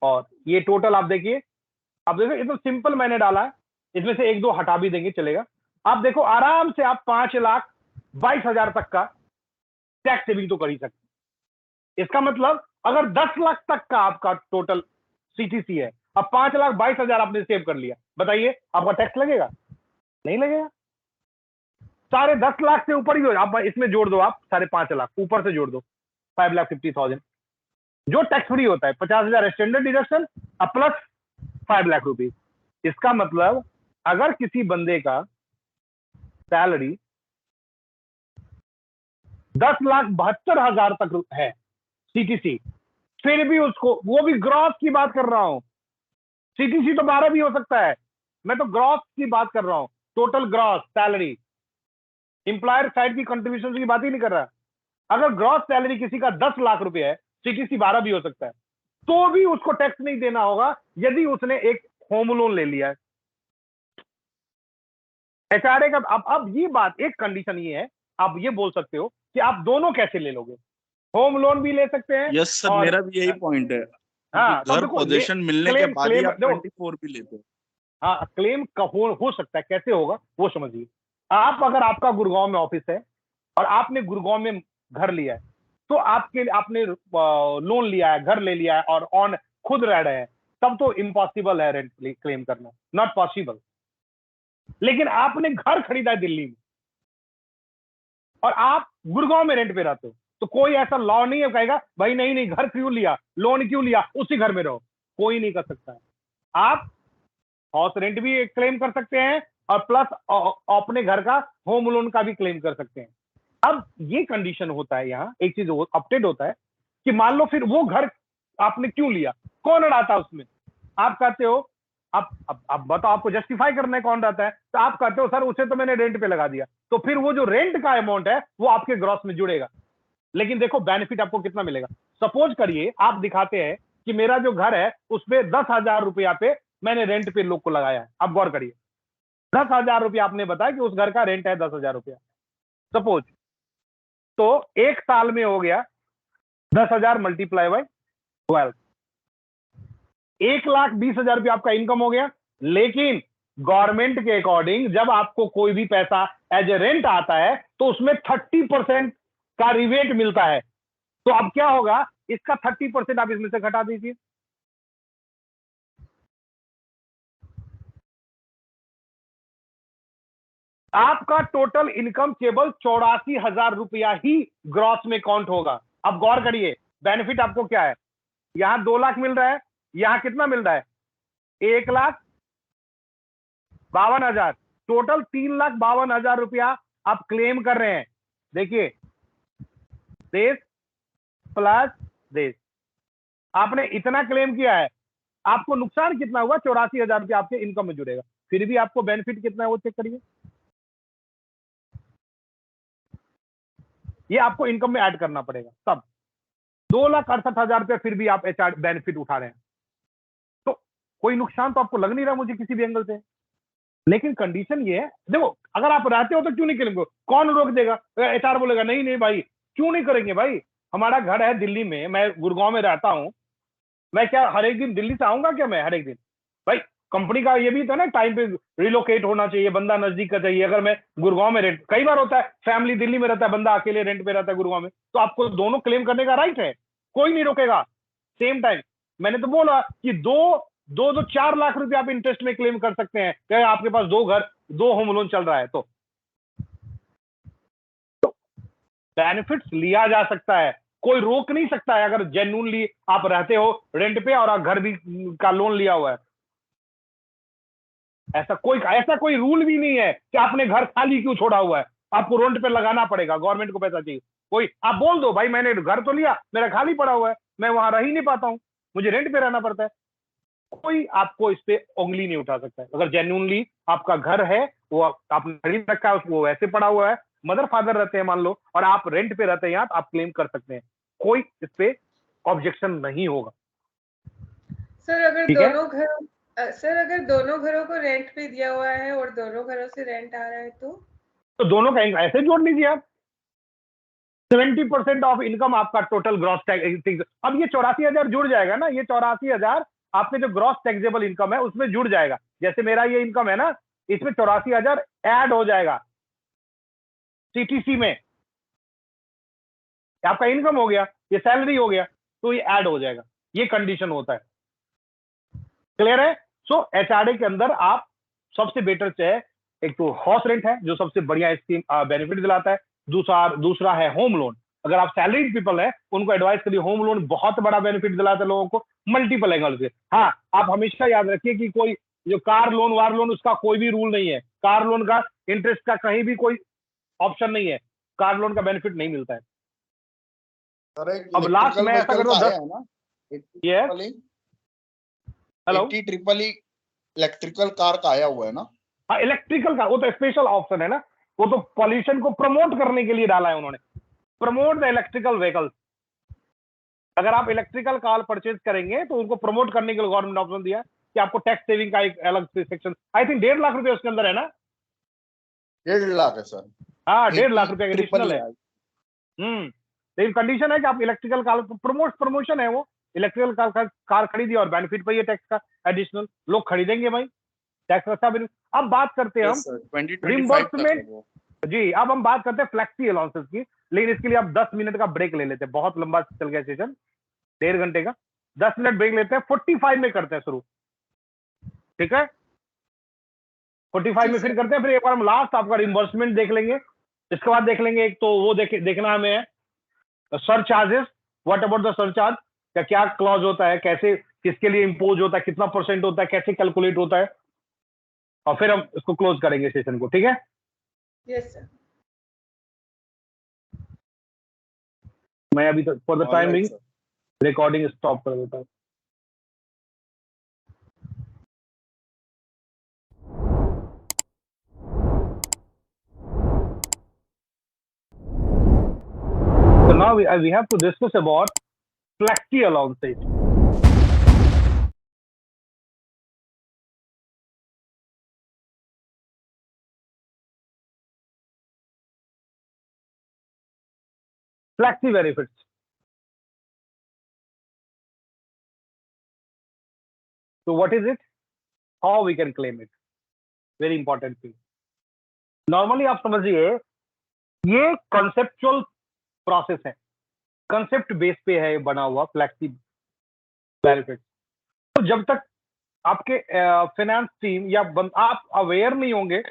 और ये टोटल आप देखिए, ये तो सिंपल मैंने डाला है, इसमें से 1-2 हटा भी देंगे चलेगा। आप देखो आराम से आप 5,22,000 तक का टैक्स सेविंग तो कर ही सकते हैं। इसका मतलब अगर 10 लाख तक का आपका टोटल CTC है, अब 5,22,000 आपने सेव कर लिया, बताइए आपका टैक्स लगेगा? नहीं लगेगा। 10.5 लाख से ऊपर ही आप इसमें जोड़ दो, आप 5.5 लाख ऊपर से जोड़ दो, 5,50,000 जो टैक्स फ्री होता है। 50,000 स्टैंडर्ड डिडक्शन अब प्लस 5 लाख रुपीज। इसका मतलब अगर किसी बंदे का सैलरी 10,72,000 तक है CTC, फिर भी उसको, वो भी ग्रॉस की बात कर रहा हूं, CTC तो 12 भी हो सकता है, मैं तो ग्रॉस की बात कर रहा हूं, total gross salary, employer side की कंट्रीब्यूशन की बात ही नहीं कर रहा। अगर ग्रॉस सैलरी किसी का 10 लाख रुपए है, CTC 12 भी हो सकता है, तो भी उसको टैक्स नहीं देना होगा यदि उसने एक होम लोन ले लिया है। HRA का अब ये बात, एक कंडीशन ये है, आप ये बोल सकते हो कि आप दोनों कैसे ले लोगे, होम लोन भी ले सकते हैं। यस सर, मेरा भी यही पॉइंट है। हाँ, घर पोजीशन मिलने के बाद ही आप देखो 24 भी लेते हो। हाँ, क्लेम का हो सकता है, कैसे होगा वो समझिए। आप, अगर आपका गुड़गांव में ऑफिस है और आपने गुड़गांव में घर लिया है, तो आपने लोन लिया है, घर ले लिया है और ऑन खुद रह रहे हैं, तब तो इम्पॉसिबल है रेंट क्लेम करना, नॉट पॉसिबल। लेकिन आपने घर खरीदा है दिल्ली में और आप गुड़गांव में रेंट पे रहते हो, तो कोई ऐसा लॉ नहीं है कहेगा भाई नहीं नहीं घर क्यों लिया, लोन क्यों लिया, उसी घर में रहो, कोई नहीं कर सकता है। आप हाउस रेंट भी क्लेम कर सकते हैं और प्लस अपने घर का होम लोन का भी क्लेम कर सकते हैं। अब ये कंडीशन होता है, यहाँ एक चीज अपडेट होता है कि मान लो फिर वो घर आपने क्यों लिया, कौन अड़ाता है उसमें, आप कहते हो, आप बताओ, आपको जस्टिफाई करना है कौन रहता है, तो आप कहते हो सर उसे तो मैंने रेंट पे लगा दिया, तो फिर वो जो रेंट का अमाउंट है वो आपके ग्रॉस में जुड़ेगा। लेकिन देखो बेनिफिट आपको कितना मिलेगा। सपोज करिए आप दिखाते हैं कि मेरा जो घर है उसपे 10,000 रुपया पे मैंने रेंट पे लोग को लगाया है। अब गौर करिए, 10,000 रुपया आपने बताया कि उस घर का रेंट है 10,000 रुपया सपोज, तो एक साल में हो गया 10,000 मल्टीप्लाई बाय 12, 1,20,000 रुपया आपका इनकम हो गया। लेकिन गवर्नमेंट के अकॉर्डिंग जब आपको कोई भी पैसा एज ए रेंट आता है तो उसमें 30% का रिबेट मिलता है। तो अब क्या होगा, इसका 30% आप इसमें से घटा दीजिए, आपका टोटल इनकम केवल 84,000 रुपया ही ग्रॉस में काउंट होगा। अब गौर करिए बेनिफिट आपको क्या है, यहां 2 लाख मिल रहा है, यहां कितना मिल रहा है, 1,52,000, टोटल 3,52,000 रुपया आप क्लेम कर रहे हैं। देखिए, देश प्लस देश, आपने इतना क्लेम किया है, आपको नुकसान कितना हुआ? 84,000 रुपया आपके इनकम में जुड़ेगा, फिर भी आपको बेनिफिट कितना है वो चेक करिए। ये आपको इनकम में ऐड करना पड़ेगा तब। 2,68,000 रुपया फिर भी आप एचआर बेनिफिट उठा रहे हैं, तो कोई नुकसान तो आपको लग नहीं रहा मुझे किसी भी एंगल से। लेकिन कंडीशन ये है, देखो अगर आप रहते हो तो क्यों नहीं करेंगे? कौन रोक देगा? एचआर बोलेगा नहीं नहीं भाई क्यों नहीं करेंगे भाई, हमारा घर है दिल्ली में, मैं गुड़गांव में रहता हूं, मैं क्या हर एक दिन दिल्ली से आऊंगा क्या? मैं हर एक दिन भाई, कंपनी का ये भी था ना, टाइम पे रिलोकेट होना चाहिए, बंदा नजदीक का चाहिए। अगर मैं गुड़गांव में रेंट, कई बार होता है फैमिली दिल्ली में रहता है, बंदा अकेले रेंट पे रहता है गुड़गांव में, तो आपको दोनों क्लेम करने का राइट है, कोई नहीं रोकेगा। सेम टाइम मैंने तो बोला कि 4 लाख रुपए आप इंटरेस्ट में क्लेम कर सकते हैं, क्या आपके पास 2 घर 2 होम लोन चल रहा है, तो बेनिफिट्स लिया जा सकता है, कोई रोक नहीं सकता है। अगर जेन्युइनली आप रहते हो रेंट पे और आप घर भी का लोन लिया हुआ है, ऐसा कोई रूल भी नहीं है कि आपने घर खाली क्यों छोड़ा हुआ है, आपको रेंट पे लगाना पड़ेगा, गवर्नमेंट को पैसा चाहिए। कोई आप बोल दो भाई मैंने घर तो लिया, मेरा खाली पड़ा हुआ है, मैं वहां रह ही नहीं पाता हूं, मुझे रेंट पे रहना पड़ता है, कोई आपको इस पे उंगली नहीं उठा सकता है। अगर जेन्युइनली आपका घर है, वो आपने खरीद रखा है, उसको वैसे पड़ा हुआ है, मदर फादर रहते हैं मान लो, और आप रेंट पे रहते हैं यहाँ, तो आप क्लेम कर सकते हैं, कोई इस पे ऑब्जेक्शन नहीं होगा। सर अगर ठीक है, अगर दोनों घरों को रेंट पे दिया हुआ है और दोनों घरों से रेंट आ रहा है तो दोनों का ऐसे जोड़ लीजिए आप, 70% ऑफ इनकम आपका टोटल ग्रॉस टैक्स। अब ये 84,000 जुड़ जाएगा ना, ये 84,000 आपके जो ग्रॉस टैक्सेबल इनकम है उसमें जुड़ जाएगा। जैसे मेरा ये इनकम है ना, इसमें 84,000 ऐड हो जाएगा सीटीसी में, आपका इनकम हो गया, ये सैलरी हो गया, तो ये ऐड हो जाएगा, ये कंडीशन होता है। क्लियर है? सो एचआरए के अंदर आप सबसे बेटर चाहे, एक तो हाउस रेंट है जो सबसे बढ़िया स्कीम बेनिफिट दिलाता है, दूसरा है होम लोन। अगर आप सैलरीड पीपल है उनको एडवाइस करिए, होम लोन बहुत बड़ा बेनिफिट दिलाता है लोगों को मल्टीपल एंगल से। हाँ, आप हमेशा याद रखिए कि कोई जो कार लोन वार लोन उसका कोई भी रूल नहीं है, कार लोन का इंटरेस्ट का कहीं भी कोई ऑप्शन नहीं है, कार लोन का बेनिफिट नहीं मिलता है। अब लास्ट में ऐसा कर दो 10 ये हेलो इलेक्ट्रिकल कार का आया हुआ है ना? हाँ, इलेक्ट्रिकल का वो तो स्पेशल ऑप्शन है ना, वो तो पॉल्यूशन को प्रमोट करने के लिए डाला है उन्होंने, प्रमोट द इलेक्ट्रिकल व्हीकल। अगर आप इलेक्ट्रिकल कार परचेज करेंगे तो उनको प्रमोट करने के लिए गवर्नमेंट ऑप्शन दिया कि आपको टैक्स सेविंग का एक अलग से सेक्शन, आई थिंक 1.5 लाख रुपए उसके अंदर है ना? 1.5 लाख है सर। हाँ, 1.5 लाख रुपए ट्रिपल एडिशनल है। लेकिन कंडीशन है कि आप इलेक्ट्रिकल कार प्रमोशन है, वो इलेक्ट्रिकल कार खरीदिए और बेनिफिट पाइए टैक्स का एडिशनल, लोग खरीदेंगे भाई, टैक्स अच्छा बेनिफिट। अब बात करते हैं हम रिम्बर्समेंट जी, अब हम बात करते हैं फ्लेक्सी अलाउंसेस की, लेकिन इसके लिए आप 10 मिनट का ब्रेक ले लेते हैं, बहुत लंबा चल गया सेशन, 1.5 घंटे का, 10 मिनट ब्रेक लेते हैं, 45 में करते हैं शुरू, ठीक है? 45 में फिर करते हैं, फिर एक बार हम लास्ट आपका रिम्बर्समेंट देख लेंगे, इसके बाद देख लेंगे एक तो वो देखना हमें है surcharges, what about the surcharge, क्या क्लॉज होता है, कैसे किसके लिए इंपोज होता है, कितना परसेंट होता है, कैसे कैलकुलेट होता है, और फिर हम इसको क्लोज करेंगे सेशन को, ठीक है? Yes sir. मैं अभी तक for the timing recording stop कर देता हूँ। So now we have to discuss about FLEXI allowances. FLEXI benefits. So what is it? How we can claim it? Very important thing. Normally आप समझिए ये conceptual process है, concept base पे है बना हुआ FLEXI benefits। तो जब तक आपके फाइनेंस टीम या आप अवेयर नहीं होंगे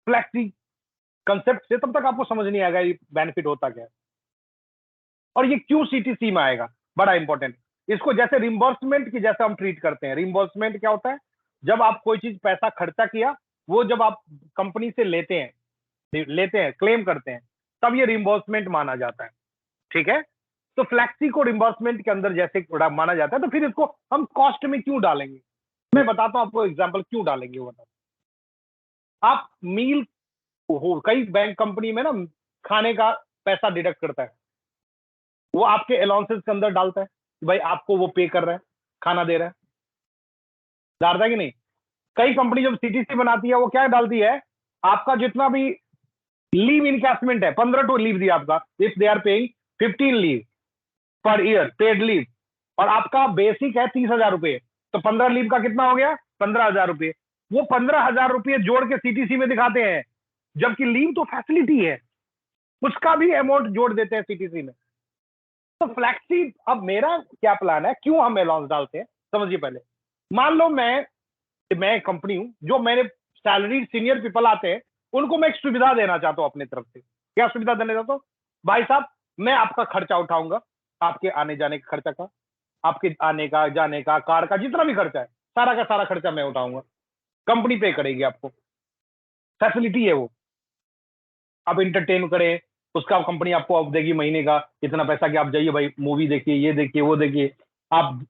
FLEXI कंसेप्ट से, तब तक आपको समझ नहीं आएगा ये बेनिफिट होता क्या है और ये क्यों सीटीसी में आएगा। बड़ा इंपॉर्टेंट, इसको जैसे रिम्बर्समेंट की जैसे हम ट्रीट करते हैं। रिम्बर्समेंट क्या होता है? जब आप कोई चीज पैसा खर्चा किया, वो जब आप कंपनी से लेते हैं क्लेम करते हैं, तब ये रिम्बर्समेंट माना जाता है, ठीक है? तो फ्लेक्सी को रिम्बर्समेंट के अंदर जैसे माना जाता है, तो फिर इसको हम कॉस्ट में क्यों डालेंगे? मैं बताता हूं आपको एग्जांपल क्यों डालेंगे वो बताता। आप मील हो, कई बैंक कंपनी में ना खाने का पैसा डिडक्ट करता है, वो आपके अलाउंसेस के अंदर डालता है कि भाई आपको वो पे कर रहा है, खाना दे रहा है, डालता है कि नहीं? कई कंपनी जब सीटीसी बनाती है वो क्या डालती है, आपका जितना भी लीव इनकैशमेंट है, 15 टू लीव दिया आपका, if they are paying 15 leave per year paid leave, और आपका बेसिक है 30,000 रुपए, तो 15 लीव का कितना हो गया? 15,000 रुपए। वो 15,000 रुपए जोड़ के सीटीसी में दिखाते हैं, जबकि लीव तो फैसिलिटी है, उसका भी अमाउंट जोड़ देते हैं सीटीसी में। तो फ्लेक्सी, अब मेरा क्या प्लान है, क्यों हम अलाउंस डालते हैं, समझिए पहले। मान लो मैं कंपनी हूं, जो मेरे सैलरी सीनियर पीपल आते हैं, उनको मैं एक सुविधा देना चाहता हूं अपनी तरफ से। क्या सुविधा देना चाहता हूं? भाई साहब, मैं आपका खर्चा उठाऊंगा, आपके आने जाने का खर्चा का, आपके आने का जाने का, कार का जितना भी खर्चा है, सारा का सारा खर्चा मैं उठाऊंगा, कंपनी पे करेगी आपको, फैसिलिटी है वो। आप इंटरटेन करें, उसका कंपनी आपको अब देगी महीने का इतना पैसा कि आप जाइए भाई मूवी देखिए, ये देखिए, वो देखिए, आप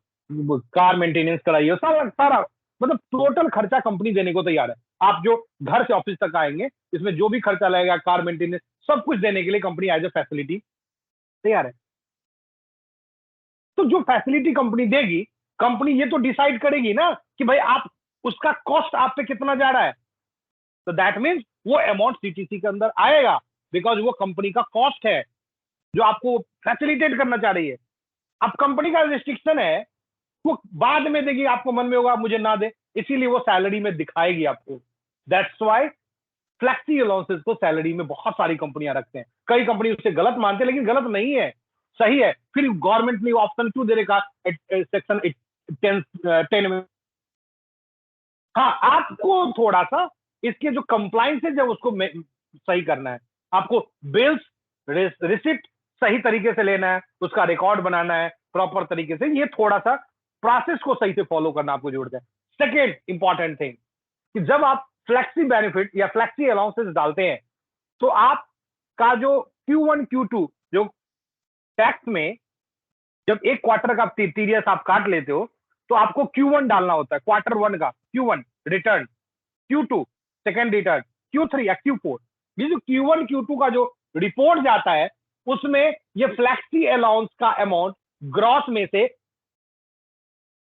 कार मेंटेनेंस कराइए, सारा सारा मतलब टोटल खर्चा कंपनी देने को तैयार है। आप जो घर से ऑफिस तक आएंगे, इसमें जो भी खर्चा लगेगा, कार मेंटेनेंस, सब कुछ देने के लिए कंपनी एज ए फैसिलिटी तैयार है। तो जो फैसिलिटी कंपनी देगी, कंपनी ये तो डिसाइड करेगी ना कि भाई आप, उसका कॉस्ट आप पे कितना जा रहा है, तो दैट मीन्स वो अमाउंट सीटीसी के अंदर आएगा, बिकॉज वो कंपनी का कॉस्ट है जो आपको फैसिलिटेट करना चाह रही है। अब कंपनी का रिस्ट्रिक्शन है, वो बाद में देगी, आपको मन में होगा मुझे ना दे, इसीलिए वो सैलरी में दिखाएगी आपको। दैट्स वाई फ्लेक्सी अलाउंसेस को सैलरी में बहुत सारी कंपनियां रखते हैं। कई कंपनी उससे गलत मानते हैं, लेकिन गलत नहीं है, सही है। फिर गवर्नमेंट ने ऑप्शन क्यों दे रखा सेक्शन 10 में? हाँ, आपको थोड़ा सा इसके जो कंप्लाइंस है, जब उसको सही करना है, आपको बिल्स रिसिप्ट सही तरीके से लेना है, उसका रिकॉर्ड बनाना है प्रॉपर तरीके से, ये थोड़ा सा प्रोसेस को सही से फॉलो करना आपको जरूरत है। सेकेंड इंपॉर्टेंट थिंग कि जब आप फ्लेक्सी बेनिफिट या फ्लेक्सी अलाउंसेस डालते हैं, तो आपका जो Q1 Q2 जो टैक्स में, जब एक क्वार्टर का टीडीएस आप काट लेते हो, तो आपको Q1 डालना होता है, क्वार्टर 1 का Q1 return, Q2 second return, Q3 या Q4। ये जो Q1 Q2 का जो रिपोर्ट जाता है, उसमें ये फ्लेक्सी अलाउंस का अमाउंट ग्रॉस में से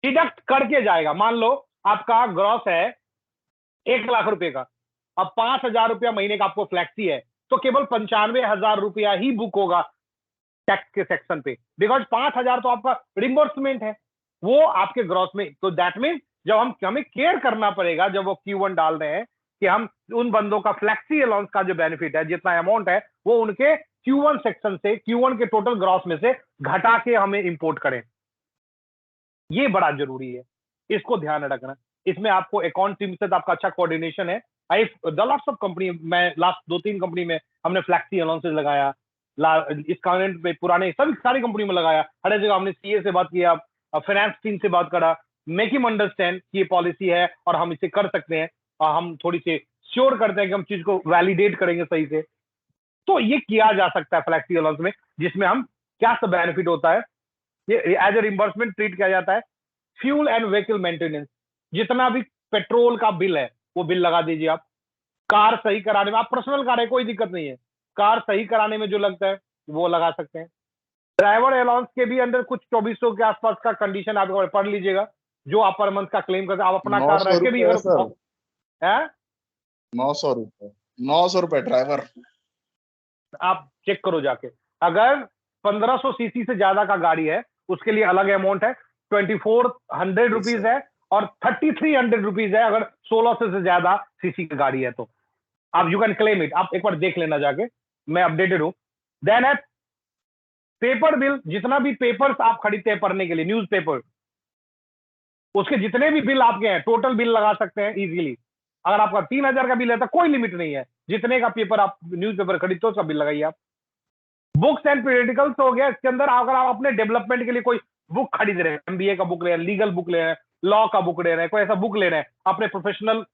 डिडक्ट करके जाएगा। मान लो आपका ग्रॉस है 1 लाख रुपए का, अब 5,000 रुपया महीने का आपको फ्लेक्सी है, तो केवल 95,000 रुपया ही बुक होगा टैक्स के सेक्शन पे, बिकॉज 5,000 तो आपका रिम्बर्समेंट है, वो आपके ग्रॉस में। तो दैट मीन जब हमें केयर करना पड़ेगा, जब वो Q1 डाल रहे हैं, कि हम उन बंदों का फ्लेक्सी अलाउंस का जो बेनिफिट है, जितना अमाउंट है, वो उनके Q1 सेक्शन से, Q1 के टोटल ग्रॉस में से घटा के हमें इंपोर्ट करें। ये बड़ा जरूरी है, इसको ध्यान रखना। इसमें आपको अकाउंट टीम से आपका अच्छा कोऑर्डिनेशन है। आई लॉट्स ऑफ कंपनी, मैं लास्ट 2-3 कंपनी में हमने फ्लेक्सी अलाउंसेस लगाया, इस करंट में पुराने सभी सारी कंपनी में लगाया, हर जगह हमने सीए से बात किया, फाइनेंस टीम से बात करा, मेक हिम अंडरस्टैंड कि ये पॉलिसी है और हम इसे कर सकते हैं, और हम थोड़ी सी श्योर करते हैं कि हम चीज को वैलिडेट करेंगे सही से। तो ये किया जा सकता है फ्लेक्सी अलाउंस में, जिसमें हम क्या सब बेनिफिट होता है, ये एज ए रिम्बर्समेंट ट्रीट किया जाता है। फ्यूल एंड व्हीकल मेंटेनेंस, जितना भी पेट्रोल का बिल है वो बिल लगा दीजिए आप। कार सही कराने में, आप पर्सनल कार है कोई दिक्कत नहीं है, कार सही कराने में जो लगता है वो लगा सकते हैं। ड्राइवर अलाउंस के भी अंदर कुछ 2400 के आसपास का कंडीशन आप पढ़ लीजिएगा, जो आप पर मंथ का क्लेम करते हैं। आप अपना कार रख के भी अगर है 900 रुपए ड्राइवर, आप चेक करो जाके। अगर 1500 सीसी से ज्यादा का गाड़ी है, उसके लिए अलग अमाउंट है, 2400 रुपीज है, और 3300 रुपीज है अगर 1600 से ज्यादा सीसी की गाड़ी है। तो आप यू कैन क्लेम इट, आप एक बार देख लेना जाके, मैं अपडेटेड हूं। देन है पेपर बिल, जितना भी पेपर्स आप खरीदते हैं पढ़ने के लिए, न्यूज पेपर, उसके जितने भी बिल आपके हैं, टोटल बिल लगा सकते हैं इजीली। अगर आपका 3,000 का बिल है तो कोई लिमिट नहीं है, जितने का पेपर आप न्यूज पेपर खरीदते हो उसका बिल लगाइए आप। बुक्स एंड पीरियडिकल्स हो गया, इसके अंदर अगर आप अपने डेवलपमेंट के लिए कोई बुक खरीद रहे हैं, एमबीए का बुक ले रहे हैं, लीगल बुक ले रहे हैं, लॉ का बुक ले रहे हैं, कोई ऐसा बुक ले रहे हैं अपने प्रोफेशनल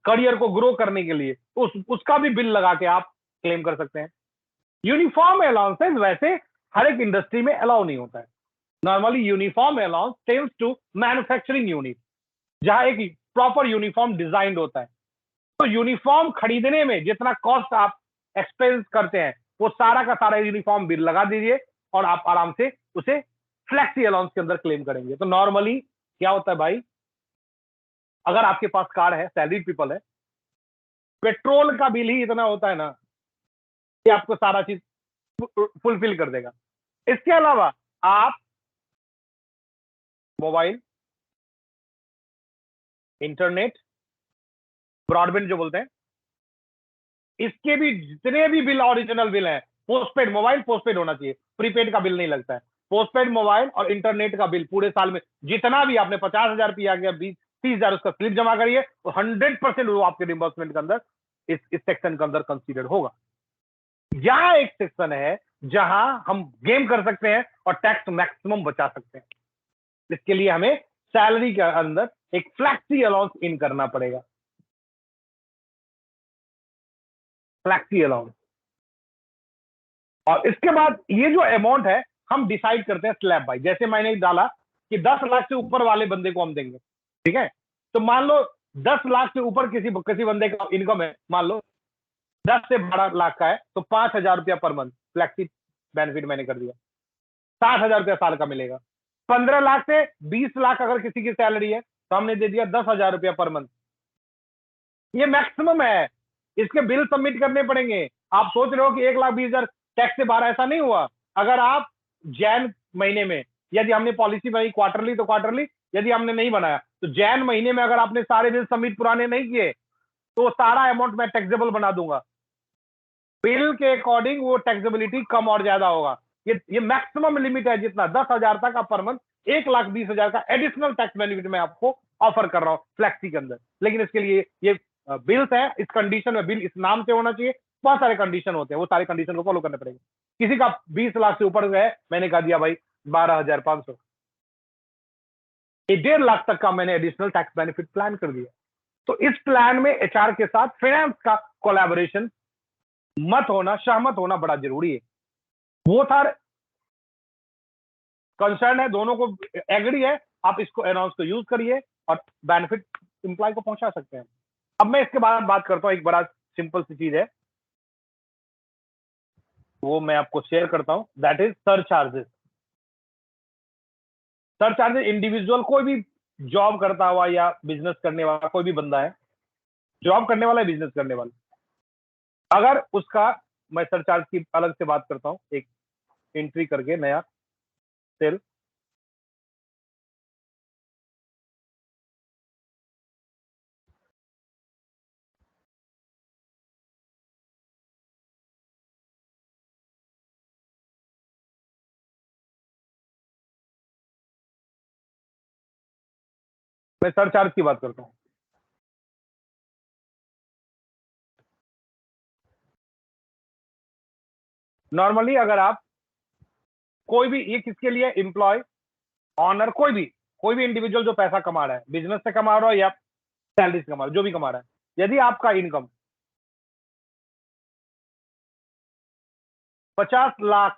करियर को ग्रो करने के लिए, तो उसका भी बिल लगा के आप क्लेम कर सकते हैं। यूनिफॉर्म अलाउंसेस, वैसे हर एक इंडस्ट्री में अलाउ नहीं होता है। Normally uniform allowance tells to manufacturing unit, जहां एक प्रॉपर यूनिफॉर्म डिजाइन होता है। तो यूनिफॉर्म खरीदने में जितना कॉस्ट आप एक्सपेंस करते हैं, वो सारा का सारा यूनिफॉर्म बिल लगा दीजिए और आप आराम से उसे फ्लेक्सी अलाउंस के अंदर क्लेम करेंगे। तो नॉर्मली क्या होता है भाई, अगर आपके पास कार है, सैलरीड पीपल है, पेट्रोल का बिल ही इतना होता है ना कि आपको सारा चीज फुलफिल कर देगा। इसके अलावा आप मोबाइल, इंटरनेट, ब्रॉडबैंड जो बोलते हैं, इसके भी जितने भी बिल, ओरिजिनल बिल हैं, पोस्टपेड मोबाइल पोस्टपेड होना चाहिए, प्रीपेड का बिल नहीं लगता है। पोस्टपेड मोबाइल और इंटरनेट का बिल पूरे साल में जितना भी आपने 50,000 रुपया गया, 20-30,000 उसका स्लिप जमा करिए, और 100% वो आपके रिम्बर्समेंट के अंदर इस सेक्शन के अंदर कंसीडर होगा। यहां एक सेक्शन है जहां हम गेम कर सकते हैं और टैक्स मैक्सिमम बचा सकते हैं। इसके लिए हमें सैलरी के अंदर एक फ्लेक्सी अलाउंस इन करना पड़ेगा, फ्लेक्सी अलाउंस। और इसके बाद ये जो अमाउंट है हम डिसाइड करते हैं स्लैब बाय। जैसे मैंने डाला कि 10 लाख से ऊपर वाले बंदे को हम देंगे, ठीक है। तो मान लो 10 लाख से ऊपर किसी बंदे का इनकम है, मान लो 10 से 12 लाख का है, तो 5,000 रुपया पर मंथ फ्लेक्सी बेनिफिट मैंने कर दिया, 60,000 रुपया साल का मिलेगा। 15 लाख से 20 लाख अगर किसी की सैलरी है, तो हमने दे दिया 10,000 रुपया पर मंथ। ये मैक्सिमम है, इसके बिल सबमिट करने पड़ेंगे। आप सोच रहे हो कि 1,20,000 टैक्स से बाहर, ऐसा नहीं हुआ। अगर आप जैन महीने में, यदि हमने पॉलिसी बनाई क्वार्टरली तो क्वार्टरली, यदि हमने नहीं बनाया तो जैन महीने में अगर आपने सारे बिल सबमिट पुराने नहीं किए, तो सारा अमाउंट मैं टैक्सेबल बना दूंगा। बिल के अकॉर्डिंग वो टैक्सेबिलिटी कम और ज्यादा होगा। ये मैक्सिमम लिमिट है, जितना 10,000 तक आप पर मंथ 1,20,000 का एडिशनल टैक्स बेनिफिट मैं आपको ऑफर कर रहा हूं फ्लेक्सी के अंदर। लेकिन इसके लिए ये बिल्स है, इस कंडीशन में बिल इस नाम से होना चाहिए। बहुत सारे कंडीशन होते हैं, वो सारे कंडीशन को फॉलो करने पड़ेंगे। किसी का 20 लाख से ऊपर है, मैंने कहा दिया भाई 12,500। 1.5 लाख तक का मैंने एडिशनल टैक्स बेनिफिट प्लान कर दिया। तो इस प्लान में एचआर के साथ फाइनेंस का कोलैबोरेशन मत होना, सहमत होना बड़ा जरूरी है। वो था कंसर्न है, दोनों को एग्री है, आप इसको अनाउंस को यूज करिए और बेनिफिट इंप्लॉय को पहुंचा सकते हैं। अब मैं इसके बाद बात करता हूं, एक बड़ा सिंपल सी चीज है, वो मैं आपको शेयर करता हूं, that is surcharges. Surcharges individual, कोई भी जॉब करता हुआ या बिजनेस करने वाला कोई भी बंदा है, जॉब करने वाला है, बिजनेस करने वाला, अगर उसका, मैं सरचार्ज की अलग से बात करता हूं, एक एंट्री करके नया सेल, मैं सरचार्ज की बात करता हूं। नॉर्मली अगर आप कोई भी, ये किसके लिए, एम्प्लॉय, ऑनर, कोई भी इंडिविजुअल जो पैसा कमा रहा है, बिजनेस से कमा रहा हो या सैलरी से कमा रहा हो, जो भी कमा रहा है, यदि आपका इनकम 50 लाख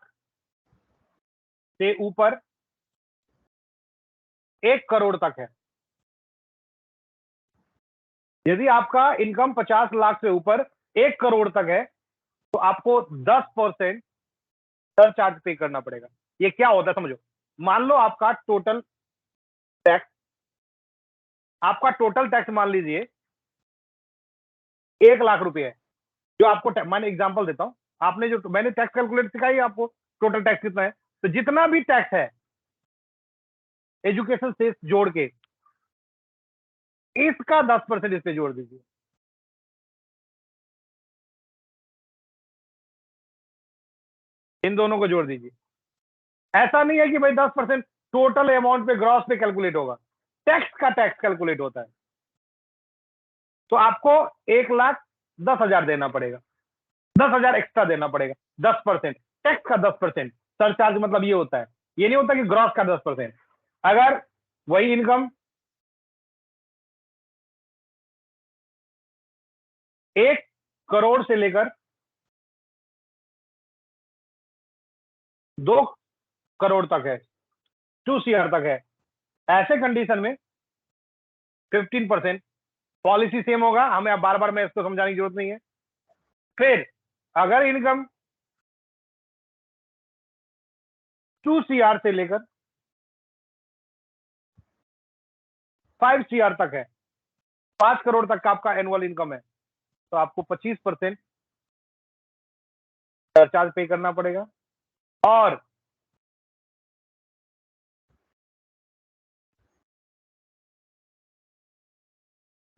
से ऊपर 1 करोड़ तक है, यदि आपका इनकम 50 लाख से ऊपर 1 करोड़ तक है, तो आपको 10% सरचार्ज पे करना पड़ेगा। ये क्या होता है समझो, मान लो आपका टैक्स आपका टोटल टैक्स मान लीजिए 1 लाख रुपए है, जो आपको मैंने एग्जांपल देता हूं, आपने जो मैंने टैक्स कैलकुलेट सिखाई आपको, टोटल टैक्स कितना है, तो जितना भी टैक्स है एजुकेशन से जोड़ के, इसका 10% इस पे जोड़ दीजिए। इन दोनों को जोड़ दीजिए। ऐसा नहीं है कि भाई 10% टोटल अमाउंट पे, ग्रॉस पे कैलकुलेट होगा, टैक्स का टैक्स कैलकुलेट होता है। तो आपको 1,10,000 देना पड़ेगा, 10,000 एक्स्ट्रा देना पड़ेगा, 10%, टैक्स का 10%। सरचार्ज मतलब ये होता है, ये नहीं होता कि ग्रॉस का 10%। अगर वही इनकम 1 करोड़ से लेकर 2 करोड़ तक है, 2 CR तक है, ऐसे कंडीशन में 15% पॉलिसी सेम होगा। हमें अब बार बार मैं इसको समझाने की जरूरत नहीं है। फिर अगर इनकम 2 CR से लेकर 5 CR तक है, 5 करोड़ तक का आपका एनुअल इनकम है, तो आपको 25% सरचार्ज पे करना पड़ेगा। और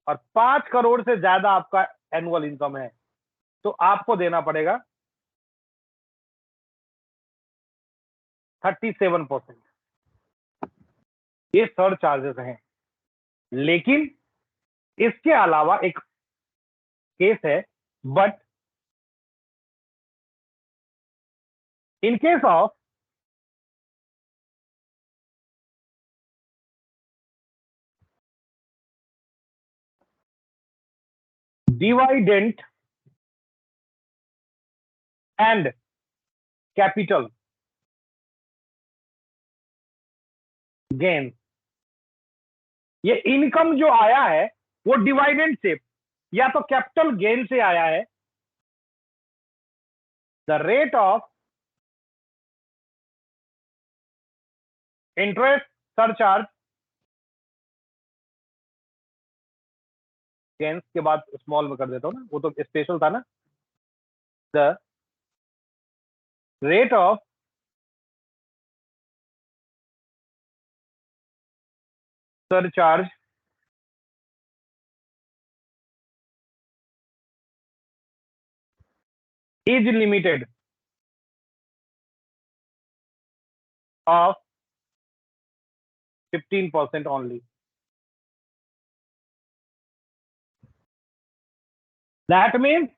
और 5 करोड़ से ज्यादा आपका एनुअल इनकम है तो आपको देना पड़ेगा 37%। ये सर्च चार्जेस हैं। लेकिन इसके अलावा एक केस है, but in case of डिवाइडेंट and capital gain, ये इनकम जो आया है वो डिवाइडेंड से या तो कैपिटल गेन से आया है, the rate of interest surcharge gains के बाद स्मॉल में कर देता हूं ना, वो तो स्पेशल था ना, the rate of surcharge is limited of 15% only. That means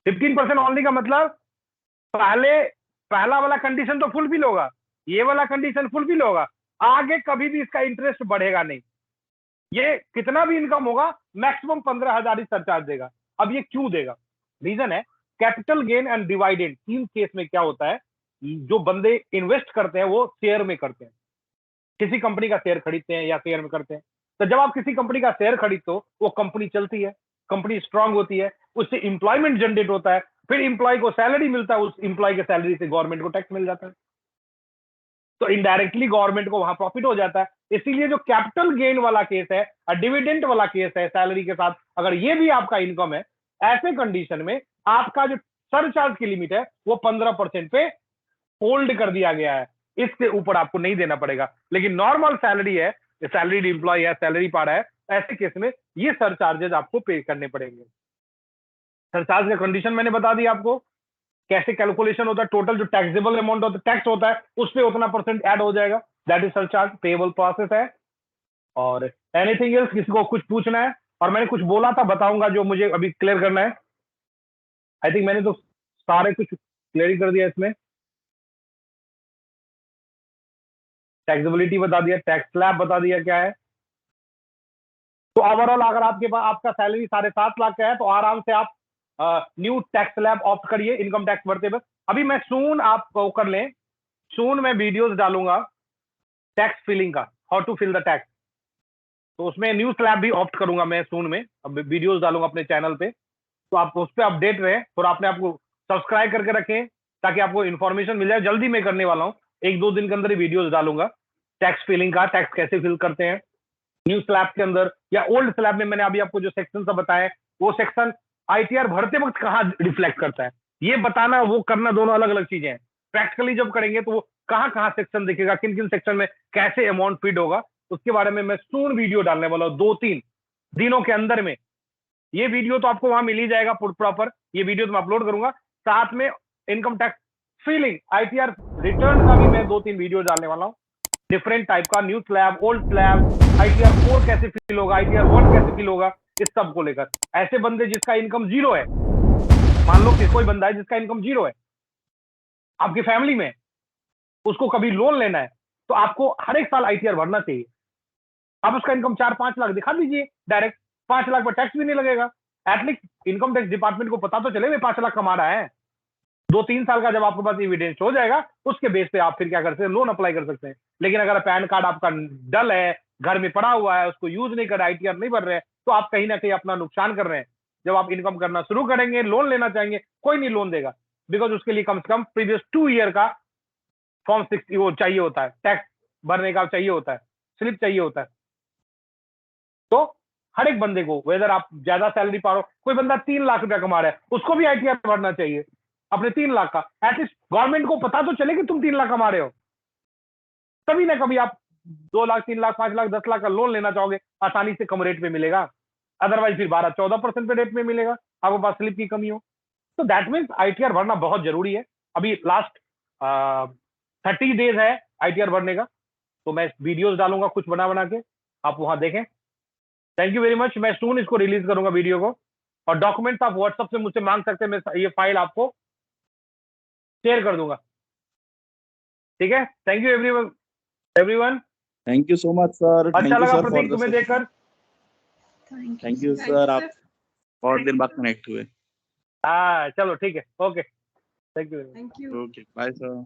15% only का मतलब पहला वाला कंडीशन तो फुलफिल होगा, ये वाला कंडीशन फुलफिल होगा, आगे कभी भी इसका इंटरेस्ट बढ़ेगा नहीं। ये कितना भी इनकम होगा मैक्सिमम 15,000 ही सरचार्ज देगा। अब ये क्यों देगा? रीजन है कैपिटल गेन एंड डिवाइडेंड। तीन केस में क्या होता है, जो बंदे इन्वेस्ट करते हैं वो शेयर में करते हैं, किसी कंपनी का शेयर खरीदते हैं या शेयर में करते हैं। तो जब आप किसी कंपनी का शेयर खरीदते हो वो कंपनी चलती है, कंपनी स्ट्रांग होती है, उससे इंप्लॉयमेंट जनरेट होता है, फिर इंप्लॉय को सैलरी मिलता है, उस इंप्लॉय के सैलरी से गवर्नमेंट को टैक्स मिल जाता है, तो इनडायरेक्टली गवर्नमेंट को वहां प्रॉफिट हो जाता है। इसीलिए जो कैपिटल गेन वाला केस है और डिविडेंड वाला केस है, सैलरी के साथ अगर ये भी आपका इनकम है, ऐसे कंडीशन में आपका जो सरचार्ज की लिमिट है वो 15% पे होल्ड कर दिया गया है, इससे ऊपर आपको नहीं देना पड़ेगा। लेकिन नॉर्मल सैलरी है, सैलरीड इंप्लॉय है, सैलरी पा रहा है, ऐसे केस में ये सरचार्जेस आपको पे करने पड़ेंगे। सरचार्ज का कंडीशन मैंने बता दिया आपको, कैसे कैलकुलेशन होता है, टोटल जो टैक्सेबल अमाउंट होता है, टैक्स होता है, उस पर उतना परसेंट ऐड हो जाएगा, that is surcharge, payable process है। और एनीथिंग एल्स, किसी को कुछ पूछना है? और मैंने कुछ बोला था, बताऊंगा जो मुझे अभी क्लियर करना है। आई थिंक मैंने तो सारे कुछ क्लियर कर दिया इसमें। टैक्सेबिलिटी बता दिया, टैक्स स्लैब बता दिया क्या है। तो ओवरऑल अगर आपके पास आपका सैलरी 7.5 लाख का है तो आराम से आप न्यू टैक्स स्लैब ऑप्ट करिए इनकम टैक्स भरते वक्त। अभी मैं सून आप कर लें, सून मैं वीडियोस डालूंगा टैक्स फिलिंग का, how to fill the tax, तो उसमें न्यू स्लैब भी ऑप्ट करूंगा मैं सून में, अब वीडियोस डालूंगा अपने चैनल पे, तो आप उस पर अपडेट रहे और आपने आपको सब्सक्राइब करके रखें ताकि आपको इन्फॉर्मेशन मिल जाए। जल्दी मैं करने वाला हूँ, 1-2 दिन के अंदर ही वीडियोस डालूंगा टैक्स फिलिंग का, टैक्स कैसे फिल करते हैं न्यू स्लैब के अंदर या ओल्ड स्लैब में। मैंने अभी आपको जो सेक्शन सब बताया वो सेक्शन आईटीआर भरते वक्त कहाँ रिफ्लेक्ट करता है, ये बताना वो करना दोनों अलग अलग चीजें हैं। प्रैक्टिकली जब करेंगे तो वो कहाँ कहाँ सेक्शन दिखेगा, किन किन सेक्शन में कैसे अमाउंट फीड होगा, उसके बारे में मैं सून वीडियो डालने वाला हूँ 2-3 दिनों के अंदर में। ये वीडियो तो आपको वहां मिल ही जाएगा प्रॉपर, ये वीडियो तो मैं अपलोड करूंगा, साथ में income tax filing ITR return का भी मैं 2-3 वीडियो डालने वाला हूँ, डिफरेंट टाइप का, new slab, old slab, ITR 4 कैसे फिल होगा, आईटीआर 1 कैसे फिल होगा, इस सब को लेकर। ऐसे बंदे जिसका इनकम 0 है, मान लो कि कोई बंदा है जिसका इनकम 0 है आपकी फैमिली में, उसको कभी लोन लेना है तो आपको हर एक साल आईटीआर भरना चाहिए। आप उसका इनकम 4-5 लाख दिखा दीजिए डायरेक्ट, 5 लाख पर टैक्स भी नहीं लगेगा। एटलीस्ट इनकम टैक्स डिपार्टमेंट को पता तो चले 5 लाख कमा रहा है, 2-3 साल का जब आपके पास एविडेंस हो जाएगा, उसके बेस पे आप फिर क्या कर सकते हैं, लोन अप्लाई कर सकते हैं। लेकिन अगर पैन कार्ड आपका डल है, घर में पड़ा हुआ है, उसको यूज नहीं कर रहे, ITR नहीं भर रहे हैं, तो आप कहीं ना कहीं अपना नुकसान कर रहे हैं। जब आप इनकम करना शुरू करेंगे, लोन लेना चाहेंगे, कोई नहीं लोन देगा, बिकॉज उसके लिए कम से कम प्रीवियस 2 ईयर का फॉर्म 60 वो चाहिए होता है, टैक्स भरने का चाहिए होता है, स्लिप चाहिए होता है। तो हर एक बंदे को, वेदर आप ज्यादा सैलरी पा रहे हो, कोई बंदा 3 लाख रुपया कमा रहा है, उसको भी ITR भरना चाहिए अपने 3 लाख का। एटलीस्ट गवर्नमेंट को पता तो चले कि तुम 3 लाख कमा रहे हो, तभी ना कभी आप 2 लाख, 3 लाख, 5 लाख, 10 लाख का लोन लेना चाहोगे, आसानी से कम रेट पे मिलेगा। अदरवाइज फिर 12-14% पे रेट में मिलेगा, आपके पास स्लिप की कमी हो। तो दैट मीन्स ITR भरना बहुत जरूरी है। अभी लास्ट 30 डेज है ITR भरने का, तो मैं वीडियोस डालूंगा कुछ बना के, आप वहां देखें। Thank you very much. मैं सून इसको रिलीज करूंगा वीडियो को, और डॉक्यूमेंट्स आप व्हाट्सएप से मुझसे मांग सकते हैं, मैं ये फाइल आपको शेयर कर दूंगा। ठीक है, thank you everyone. Thank you so much sir. अच्छा लगा प्रतीक तुम्हें देखकर। थैंक यू सर, आप बहुत दिन बाद कनेक्ट हुए। हाँ चलो ठीक है, okay, thank you. Thank you. Okay bye sir.